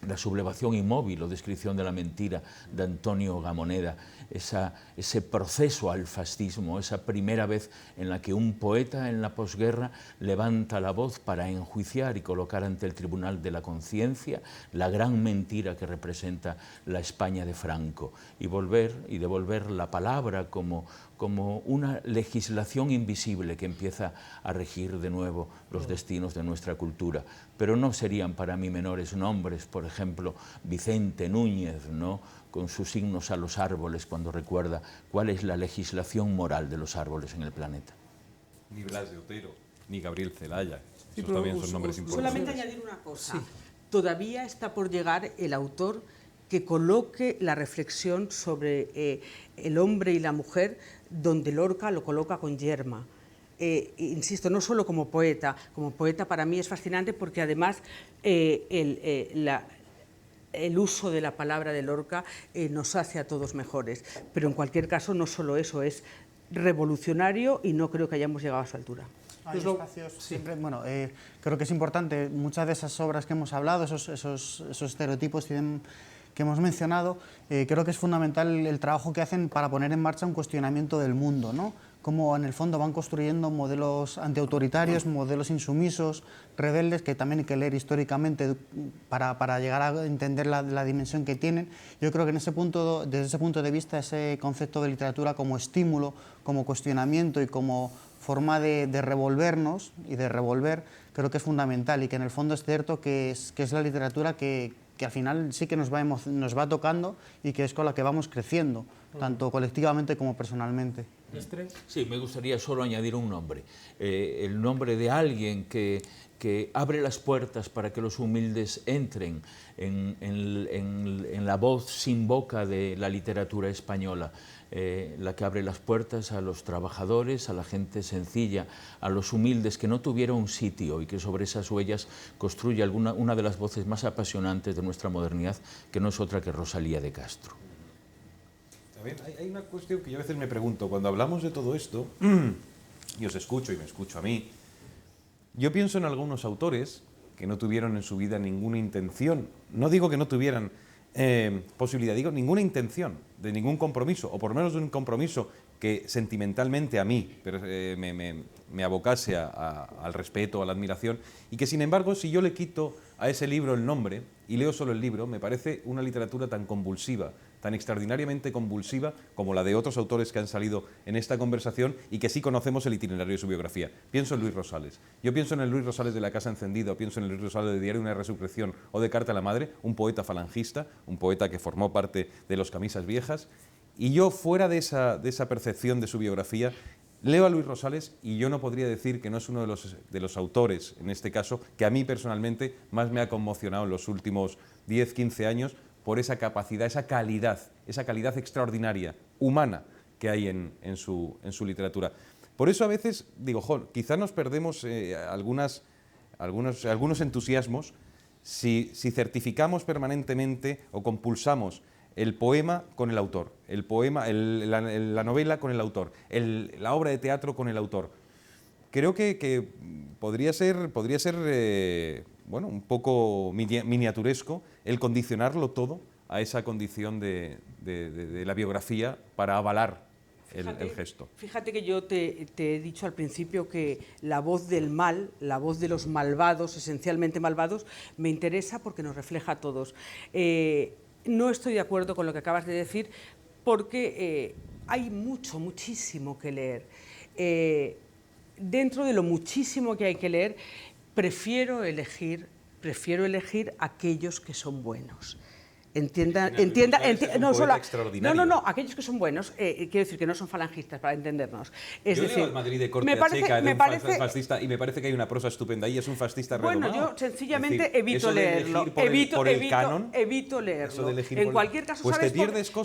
La sublevación inmóvil o descripción de la mentira de Antonio Gamoneda, ese proceso al fascismo, esa primera vez en la que un poeta en la posguerra levanta la voz para enjuiciar y colocar ante el tribunal de la conciencia la gran mentira que representa la España de Franco, y devolver la palabra como una legislación invisible que empieza a regir de nuevo los destinos de nuestra cultura. Pero no serían para mí menores nombres, por ejemplo, Vicente Núñez, ¿no?, con sus signos a los árboles, cuando recuerda cuál es la legislación moral de los árboles en el planeta. Ni Blas de Otero, ni Gabriel Celaya. Sí, Esos también son nombres importantes. Solamente añadir una cosa. Sí. Todavía está por llegar el autor que coloque la reflexión sobre el hombre y la mujer donde Lorca lo coloca con Yerma. Insisto, no solo como poeta para mí es fascinante porque además el uso de la palabra de Lorca nos hace a todos mejores, pero en cualquier caso no solo eso, es revolucionario y no creo que hayamos llegado a su altura. Hay espacios siempre, bueno, creo que es importante, muchas de esas obras que hemos hablado, esos estereotipos que hemos mencionado, creo que es fundamental el trabajo que hacen para poner en marcha un cuestionamiento del mundo, ¿no? Cómo en el fondo van construyendo modelos antiautoritarios, modelos insumisos, rebeldes, que también hay que leer históricamente para llegar a entender la dimensión que tienen. Yo creo que desde ese punto de vista, ese concepto de literatura como estímulo, como cuestionamiento y como forma de revolvernos y de revolver, creo que es fundamental, y que en el fondo es cierto que es la literatura que al final sí que nos va tocando y que es con la que vamos creciendo, tanto colectivamente como personalmente. Sí, me gustaría solo añadir un nombre, el nombre de alguien que abre las puertas para que los humildes entren en la voz sin boca de la literatura española, la que abre las puertas a los trabajadores, a la gente sencilla, a los humildes que no tuvieron un sitio, y que sobre esas huellas construye una de las voces más apasionantes de nuestra modernidad, que no es otra que Rosalía de Castro. Hay una cuestión que yo a veces me pregunto, cuando hablamos de todo esto, y os escucho y me escucho a mí, yo pienso en algunos autores que no tuvieron en su vida ninguna intención, no digo que no tuvieran posibilidad, digo ninguna intención de ningún compromiso, o por lo menos de un compromiso que sentimentalmente a mí me abocase al respeto, a la admiración, y que sin embargo, si yo le quito a ese libro el nombre y leo solo el libro, me parece una literatura tan convulsiva, tan extraordinariamente convulsiva como la de otros autores que han salido en esta conversación y que sí conocemos el itinerario de su biografía. Pienso en Luis Rosales. Yo pienso en el Luis Rosales de La Casa Encendida, o pienso en el Luis Rosales de Diario de una Resurrección o de Carta a la Madre, un poeta falangista, un poeta que formó parte de los Camisas Viejas. Y yo, fuera de esa percepción de su biografía, leo a Luis Rosales y yo no podría decir que no es uno de los autores, en este caso, que a mí personalmente más me ha conmocionado en los últimos 10, 15 años, por esa capacidad, esa calidad extraordinaria, humana, que hay en su literatura. Por eso a veces digo, quizá nos perdemos algunos entusiasmos si certificamos permanentemente o compulsamos el poema con el autor, la novela con el autor, la obra de teatro con el autor. Creo que podría ser bueno, un poco miniaturesco el condicionarlo todo a esa condición de la biografía para avalar el gesto. Fíjate que yo te he dicho al principio que la voz del mal, la voz de los malvados, esencialmente malvados, me interesa porque nos refleja a todos. No estoy de acuerdo con lo que acabas de decir porque hay muchísimo que leer. Dentro de lo muchísimo que hay que leer, prefiero elegir aquellos que son buenos. Aquellos que son buenos, quiero decir que no son falangistas, para entendernos. Es yo decir, leo al Madrid de corte a Checa, de un fascista, y me parece que hay una prosa estupenda, y es un fascista redomado. Bueno, yo sencillamente evito leerlo. Evito leerlo. En cualquier caso, pues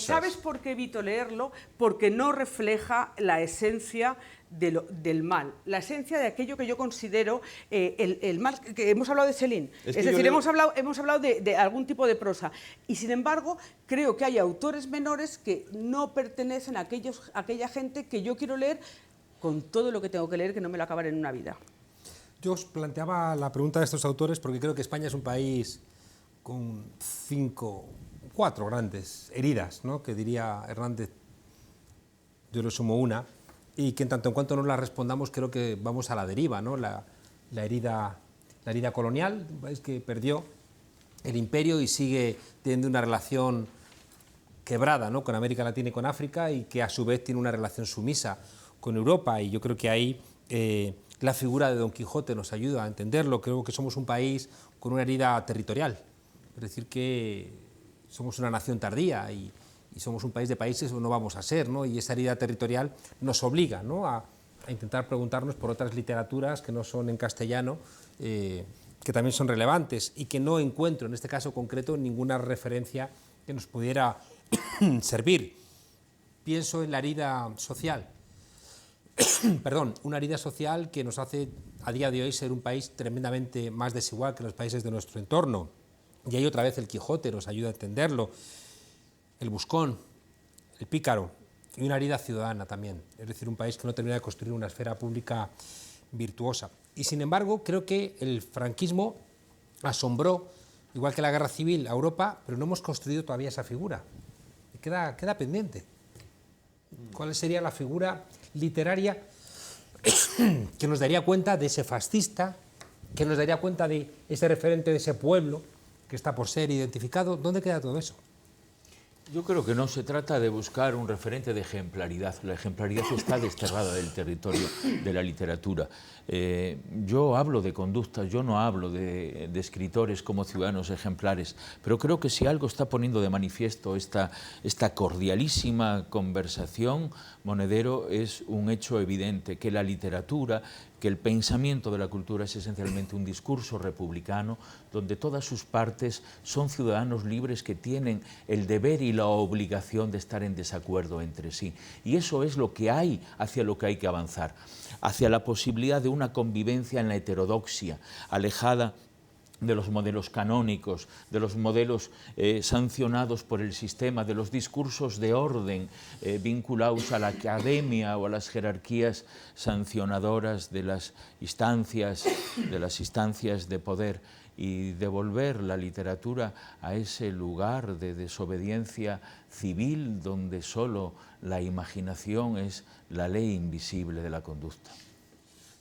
¿sabes por qué evito leerlo? Porque no refleja la esencia del mal, la esencia de aquello que yo considero el mal, que hemos hablado de Céline, es decir, hemos hablado de algún tipo de prosa, y sin embargo creo que hay autores menores que no pertenecen a aquella gente que yo quiero leer con todo lo que tengo que leer, que no me lo acabaré en una vida. Yo os planteaba la pregunta de estos autores porque creo que España es un país con 4 grandes heridas, ¿no?, que diría Hernández, yo le sumo una, y que en tanto en cuanto no la respondamos creo que vamos a la deriva, ¿no? La herida colonial, un país que perdió el imperio y sigue teniendo una relación quebrada, ¿no?, con América Latina y con África, y que a su vez tiene una relación sumisa con Europa, y yo creo que ahí la figura de Don Quijote nos ayuda a entenderlo. Creo que somos un país con una herida territorial, es decir, que somos una nación tardía y somos un país de países o no vamos a ser, ¿no?, y esa herida territorial nos obliga, ¿no?, a intentar preguntarnos por otras literaturas que no son en castellano, que también son relevantes, y que no encuentro en este caso concreto ninguna referencia que nos pudiera servir. Pienso en la herida social, perdón, una herida social que nos hace a día de hoy ser un país tremendamente más desigual que los países de nuestro entorno. Y ahí otra vez el Quijote nos ayuda a entenderlo, el buscón, el pícaro, y una herida ciudadana también, es decir, un país que no termina de construir una esfera pública virtuosa. Y sin embargo, creo que el franquismo asombró, igual que la guerra civil, a Europa, pero no hemos construido todavía esa figura. Y queda pendiente. ¿Cuál sería la figura literaria que nos daría cuenta de ese fascista, que nos daría cuenta de ese referente de ese pueblo que está por ser identificado? ¿Dónde queda todo eso? Yo creo que no se trata de buscar un referente de ejemplaridad. La ejemplaridad está desterrada del territorio de la literatura. Yo hablo de conductas, yo no hablo de escritores como ciudadanos ejemplares, pero creo que si algo está poniendo de manifiesto esta cordialísima conversación, Monedero, es un hecho evidente, que la literatura, que el pensamiento de la cultura es esencialmente un discurso republicano donde todas sus partes son ciudadanos libres que tienen el deber y la obligación de estar en desacuerdo entre sí. Y eso es lo que hay, hacia lo que hay que avanzar, hacia la posibilidad de una convivencia en la heterodoxia, alejada de los modelos canónicos, de los modelos sancionados por el sistema, de los discursos de orden vinculados a la academia o a las jerarquías sancionadoras de las instancias de poder, y devolver la literatura a ese lugar de desobediencia civil donde solo la imaginación es la ley invisible de la conducta.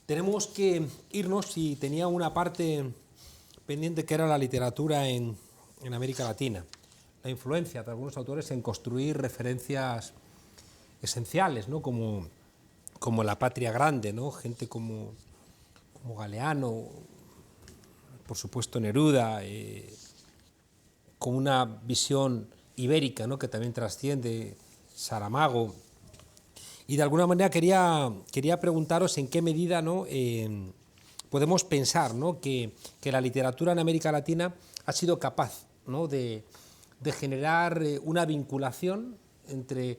Tenemos que irnos, y tenía una parte pendiente que era la literatura en América Latina, la influencia de algunos autores en construir referencias esenciales, ¿no?, como la patria grande, ¿no?, gente como Galeano, por supuesto Neruda, con una visión ibérica, ¿no?, que también trasciende, Saramago. Y de alguna manera quería preguntaros en qué medida, ¿no?, podemos pensar, ¿no?, que la literatura en América Latina ha sido capaz, ¿no?, de generar una vinculación entre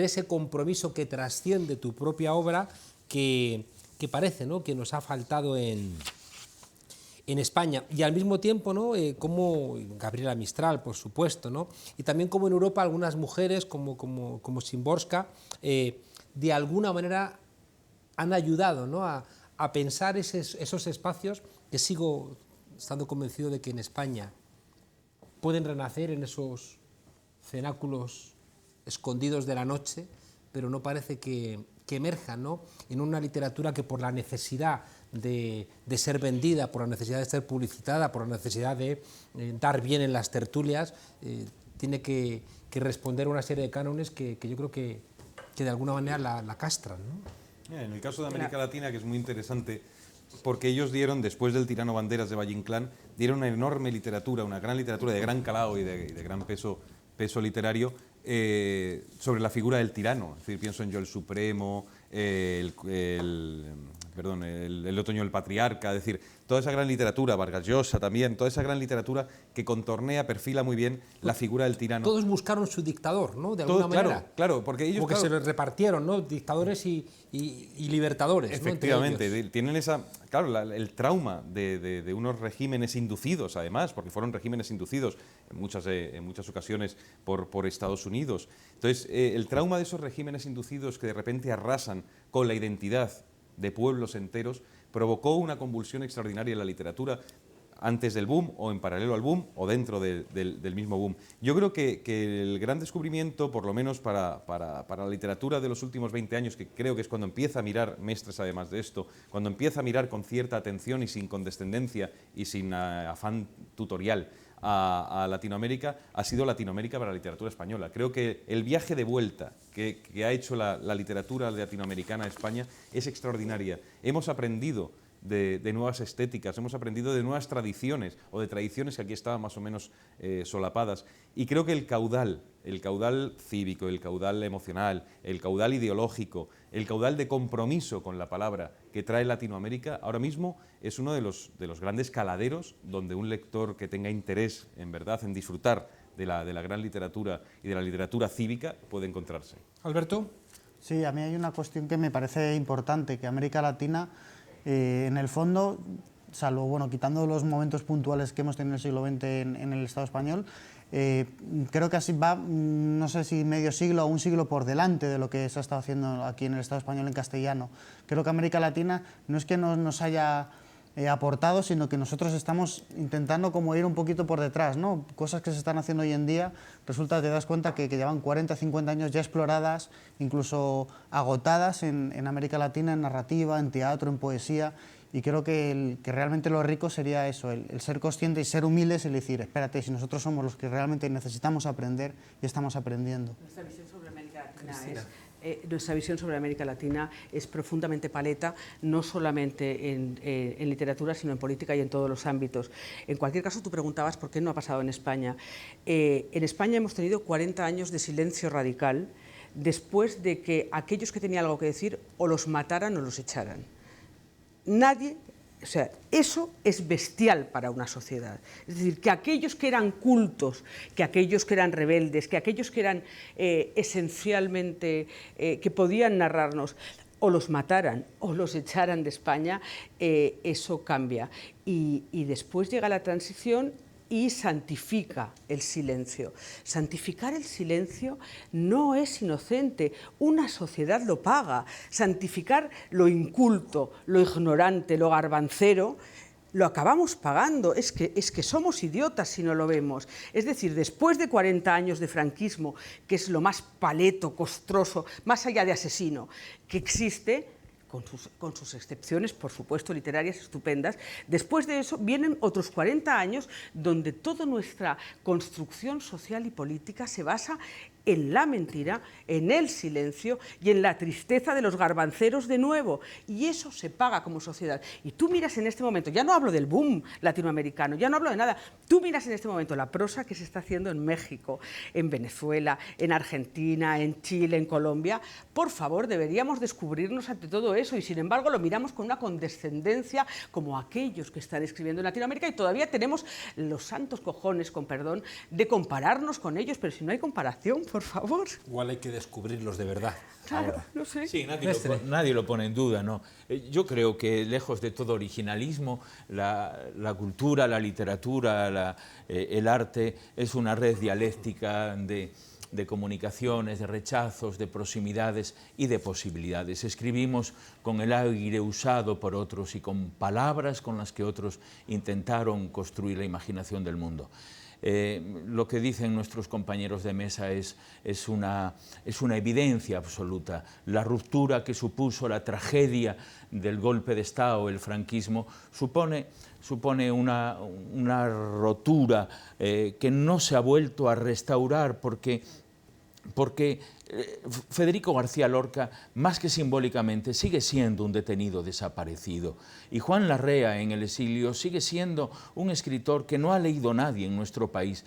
ese compromiso que trasciende tu propia obra, que parece, ¿no?, que nos ha faltado en España, y al mismo tiempo, ¿no?, como Gabriela Mistral, por supuesto, ¿no?, y también como en Europa algunas mujeres como Szymborska de alguna manera han ayudado, ¿no?, a pensar esos espacios que sigo estando convencido de que en España pueden renacer en esos cenáculos escondidos de la noche, pero no parece que emerjan, ¿no?, en una literatura que, por la necesidad de ser vendida, por la necesidad de ser publicitada, por la necesidad de dar bien en las tertulias, tiene que responder a una serie de cánones que yo creo que de alguna manera la castran, ¿no? En el caso de América Latina, que es muy interesante, porque ellos dieron, después del tirano Banderas de Valle Inclán, dieron una enorme literatura, una gran literatura de gran calado y de gran peso literario sobre la figura del tirano. Es decir, pienso en Yo el Supremo, el Otoño del Patriarca, es decir, toda esa gran literatura, Vargas Llosa también, toda esa gran literatura que contornea, perfila muy bien la figura del tirano. Todos buscaron su dictador, ¿no?, de alguna manera. Claro, porque ellos... Porque se los repartieron, ¿no?, dictadores y libertadores. Efectivamente, ¿no?, tienen el trauma de unos regímenes inducidos, además, porque fueron regímenes inducidos en muchas ocasiones por Estados Unidos. Entonces, el trauma de esos regímenes inducidos que de repente arrasan con la identidad de pueblos enteros provocó una convulsión extraordinaria en la literatura. antes del boom o en paralelo al boom o dentro del mismo boom. Yo creo que el gran descubrimiento, por lo menos para la literatura de los últimos 20 años, que creo que es cuando empieza a mirar, Mestres además de esto, cuando empieza a mirar con cierta atención y sin condescendencia y sin afán tutorial a Latinoamérica, ha sido Latinoamérica para la literatura española. Creo que el viaje de vuelta que ha hecho la literatura latinoamericana a España es extraordinaria. Hemos aprendido de nuevas estéticas, hemos aprendido de nuevas tradiciones o de tradiciones que aquí estaban más o menos solapadas, y creo que el caudal cívico, el caudal emocional, el caudal ideológico, el caudal de compromiso con la palabra que trae Latinoamérica ahora mismo es uno de los grandes caladeros donde un lector que tenga interés en verdad en disfrutar de la gran literatura y de la literatura cívica puede encontrarse. Alberto. Sí, a mí hay una cuestión que me parece importante, que América Latina, en el fondo, salvo, bueno, quitando los momentos puntuales que hemos tenido en el siglo XX en el Estado español, creo que así va, no sé si medio siglo o un siglo por delante de lo que se ha estado haciendo aquí en el Estado español en castellano. Creo que América Latina no es que nos haya aportado, sino que nosotros estamos intentando como ir un poquito por detrás, ¿no? Cosas que se están haciendo hoy en día, resulta que te das cuenta que llevan 40, 50 años ya exploradas, incluso agotadas en América Latina, en narrativa, en teatro, en poesía, y creo que realmente lo rico sería eso, el ser consciente y ser humildes y decir, espérate, si nosotros somos los que realmente necesitamos aprender y estamos aprendiendo. Nuestra visión sobre América Latina es profundamente paleta, no solamente en literatura, sino en política y en todos los ámbitos. En cualquier caso, tú preguntabas por qué no ha pasado en España. En España hemos tenido 40 años de silencio radical después de que aquellos que tenían algo que decir o los mataran o los echaran. Nadie, o sea, eso es bestial para una sociedad. Es decir, que aquellos que eran cultos, que aquellos que eran rebeldes, que aquellos que eran esencialmente, que podían narrarnos, o los mataran o los echaran de España, eso cambia. Y después llega la transición y santifica el silencio. Santificar el silencio no es inocente, una sociedad lo paga. Santificar lo inculto, lo ignorante, lo garbancero, lo acabamos pagando. Es que somos idiotas si no lo vemos. Es decir, después de 40 años de franquismo, que es lo más paleto, costroso, más allá de asesino, que existe, con sus excepciones, por supuesto, literarias estupendas. Después de eso vienen otros 40 años donde toda nuestra construcción social y política se basa en la mentira, en el silencio y en la tristeza de los garbanceros de nuevo. Y eso se paga como sociedad. Y tú miras en este momento, ya no hablo del boom latinoamericano, ya no hablo de nada, tú miras en este momento la prosa que se está haciendo en México, en Venezuela, en Argentina, en Chile, en Colombia. Por favor, deberíamos descubrirnos ante todo eso y sin embargo lo miramos con una condescendencia como aquellos que están escribiendo en Latinoamérica y todavía tenemos los santos cojones, con perdón, de compararnos con ellos, pero si no hay comparación, por favor. Igual hay que descubrirlos de verdad. Claro, Ahora. no sé. Sí, nadie lo pone en duda, ¿no? Yo creo que lejos de todo originalismo, la cultura, la literatura, el arte es una red dialéctica de comunicaciones, de rechazos, de proximidades y de posibilidades. Escribimos con el aire usado por otros y con palabras con las que otros intentaron construir la imaginación del mundo. Lo que dicen nuestros compañeros de mesa es una evidencia absoluta. La ruptura que supuso la tragedia del golpe de Estado, el franquismo, supone una rotura que no se ha vuelto a restaurar porque Federico García Lorca, más que simbólicamente, sigue siendo un detenido desaparecido. Y Juan Larrea, en el exilio, sigue siendo un escritor que no ha leído nadie en nuestro país.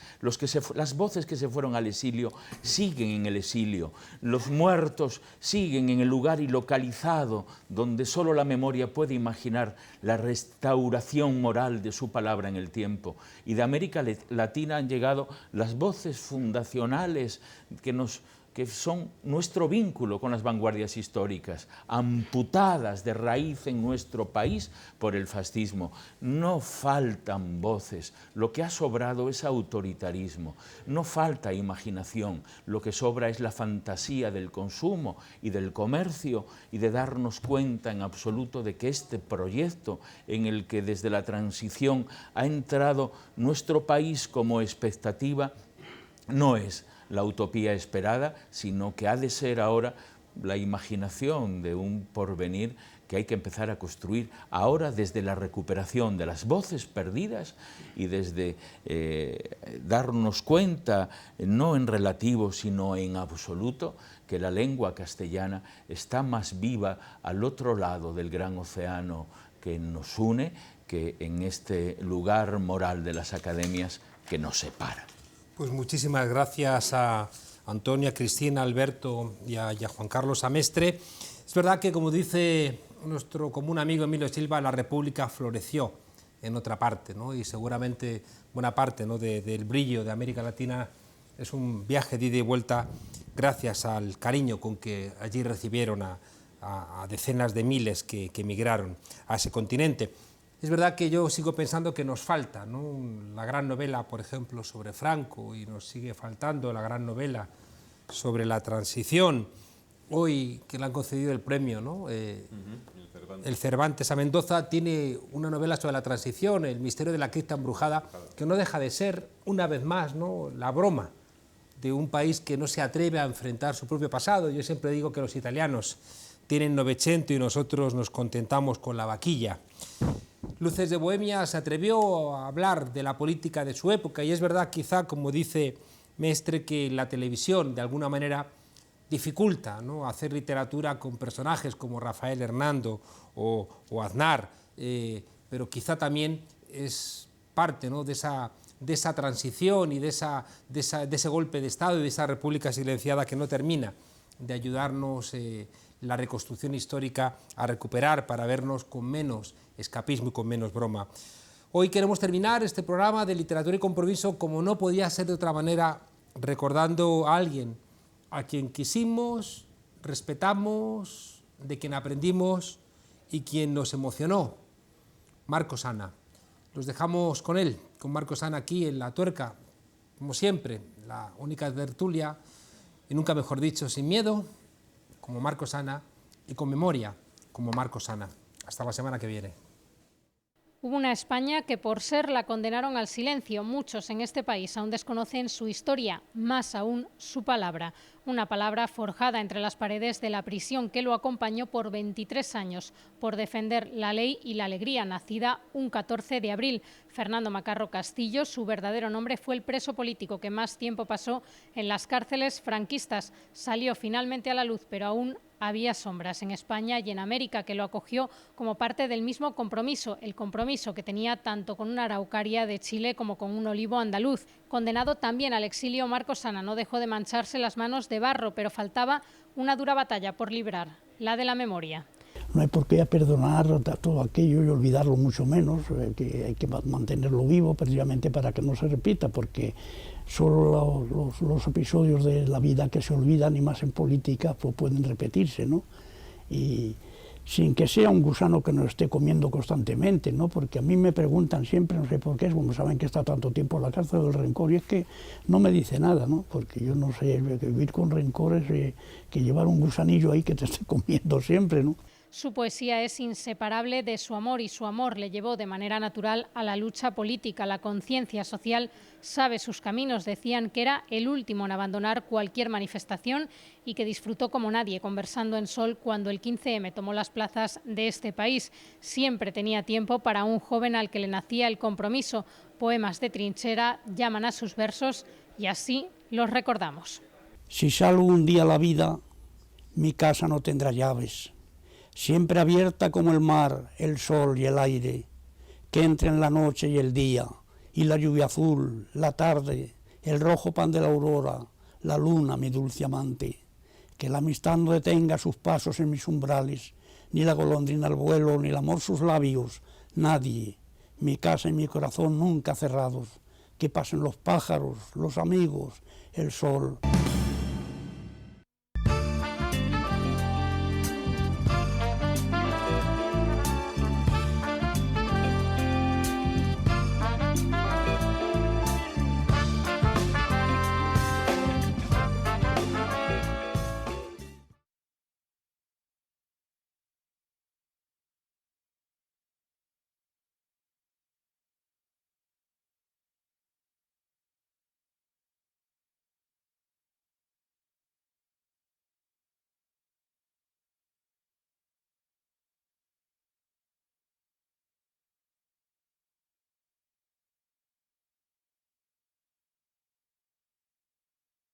Las voces que se fueron al exilio siguen en el exilio. Los muertos siguen en el lugar ilocalizado, donde solo la memoria puede imaginar la restauración moral de su palabra en el tiempo. Y de América Latina han llegado las voces fundacionales que que son nuestro vínculo con las vanguardias históricas, amputadas de raíz en nuestro país por el fascismo. No faltan voces, lo que ha sobrado es autoritarismo, no falta imaginación, lo que sobra es la fantasía del consumo y del comercio y de darnos cuenta en absoluto de que este proyecto en el que desde la transición ha entrado nuestro país como expectativa no es la utopía esperada, sino que ha de ser ahora la imaginación de un porvenir que hay que empezar a construir ahora desde la recuperación de las voces perdidas y desde darnos cuenta, no en relativo, sino en absoluto, que la lengua castellana está más viva al otro lado del gran océano que nos une que en este lugar moral de las academias que nos separa. Pues muchísimas gracias a Antonio, a Cristina, a Alberto y a Juan Carlos Amestre. Es verdad que, como dice nuestro común amigo Emilio Silva, la República floreció en otra parte, ¿no? Y seguramente buena parte, ¿no?, del brillo de América Latina es un viaje de ida y vuelta gracias al cariño con que allí recibieron a decenas de miles que emigraron a ese continente. Es verdad que yo sigo pensando que nos falta, ¿no?, la gran novela, por ejemplo, sobre Franco, y nos sigue faltando la gran novela sobre la transición. Hoy que le han concedido el premio, ¿no?, el Cervantes a Mendoza, tiene una novela sobre la transición, El misterio de la cripta embrujada, que no deja de ser, una vez más, ¿no?, la broma de un país que no se atreve a enfrentar su propio pasado. Yo siempre digo que los italianos tienen Novecento y nosotros nos contentamos con la vaquilla. Luces de Bohemia se atrevió a hablar de la política de su época, y es verdad, quizá, como dice Mestre, que la televisión de alguna manera dificulta, ¿no?, hacer literatura con personajes como Rafael Hernando o Aznar, pero quizá también es parte, ¿no?, de esa transición y de ese golpe de Estado y de esa república silenciada que no termina de ayudarnos la reconstrucción histórica a recuperar, para vernos con menos escapismo y con menos broma. Hoy queremos terminar este programa de Literatura y Compromiso, como no podía ser de otra manera, recordando a alguien a quien quisimos, respetamos, de quien aprendimos y quien nos emocionó, Marcos Ana. Los dejamos con él, con Marcos Ana, aquí en La Tuerca, como siempre, la única tertulia, y nunca mejor dicho, sin miedo, como Marcos Ana, y con memoria, como Marcos Ana. Hasta la semana que viene. Hubo una España que, por ser, la condenaron al silencio. Muchos en este país aún desconocen su historia, más aún su palabra. Una palabra forjada entre las paredes de la prisión que lo acompañó por 23 años por defender la ley y la alegría, nacida un 14 de abril. Fernando Macarro Castillo, su verdadero nombre, fue el preso político que más tiempo pasó en las cárceles franquistas. Salió finalmente a la luz, pero aún había sombras en España y en América, que lo acogió como parte del mismo compromiso, el compromiso que tenía tanto con una araucaria de Chile como con un olivo andaluz. Condenado también al exilio, Marcos Ana no dejó de mancharse las manos de barro, pero faltaba una dura batalla por librar, la de la memoria. No hay por qué perdonar todo aquello y olvidarlo mucho menos, que hay que mantenerlo vivo precisamente para que no se repita, porque solo los episodios de la vida que se olvidan, y más en política, pues pueden repetirse, ¿no? Y sin que sea un gusano que nos esté comiendo constantemente, ¿no? Porque a mí me preguntan siempre, no sé por qué, como saben que está tanto tiempo en la cárcel del rencor, y es que no me dice nada, ¿no? Porque yo no sé, vivir con rencor es que llevar un gusanillo ahí que te esté comiendo siempre, ¿no? Su poesía es inseparable de su amor, y su amor le llevó de manera natural a la lucha política. La conciencia social sabe sus caminos. Decían que era el último en abandonar cualquier manifestación y que disfrutó como nadie conversando en Sol cuando el 15M tomó las plazas de este país. Siempre tenía tiempo para un joven al que le nacía el compromiso. Poemas de trinchera llaman a sus versos y así los recordamos. Si salgo un día a la vida, mi casa no tendrá llaves. Siempre abierta como el mar, el sol y el aire, que entren la noche y el día, y la lluvia azul, la tarde, el rojo pan de la aurora, la luna, mi dulce amante, que la amistad no detenga sus pasos en mis umbrales, ni la golondrina al vuelo, ni el amor sus labios, nadie, mi casa y mi corazón nunca cerrados, que pasen los pájaros, los amigos, el sol.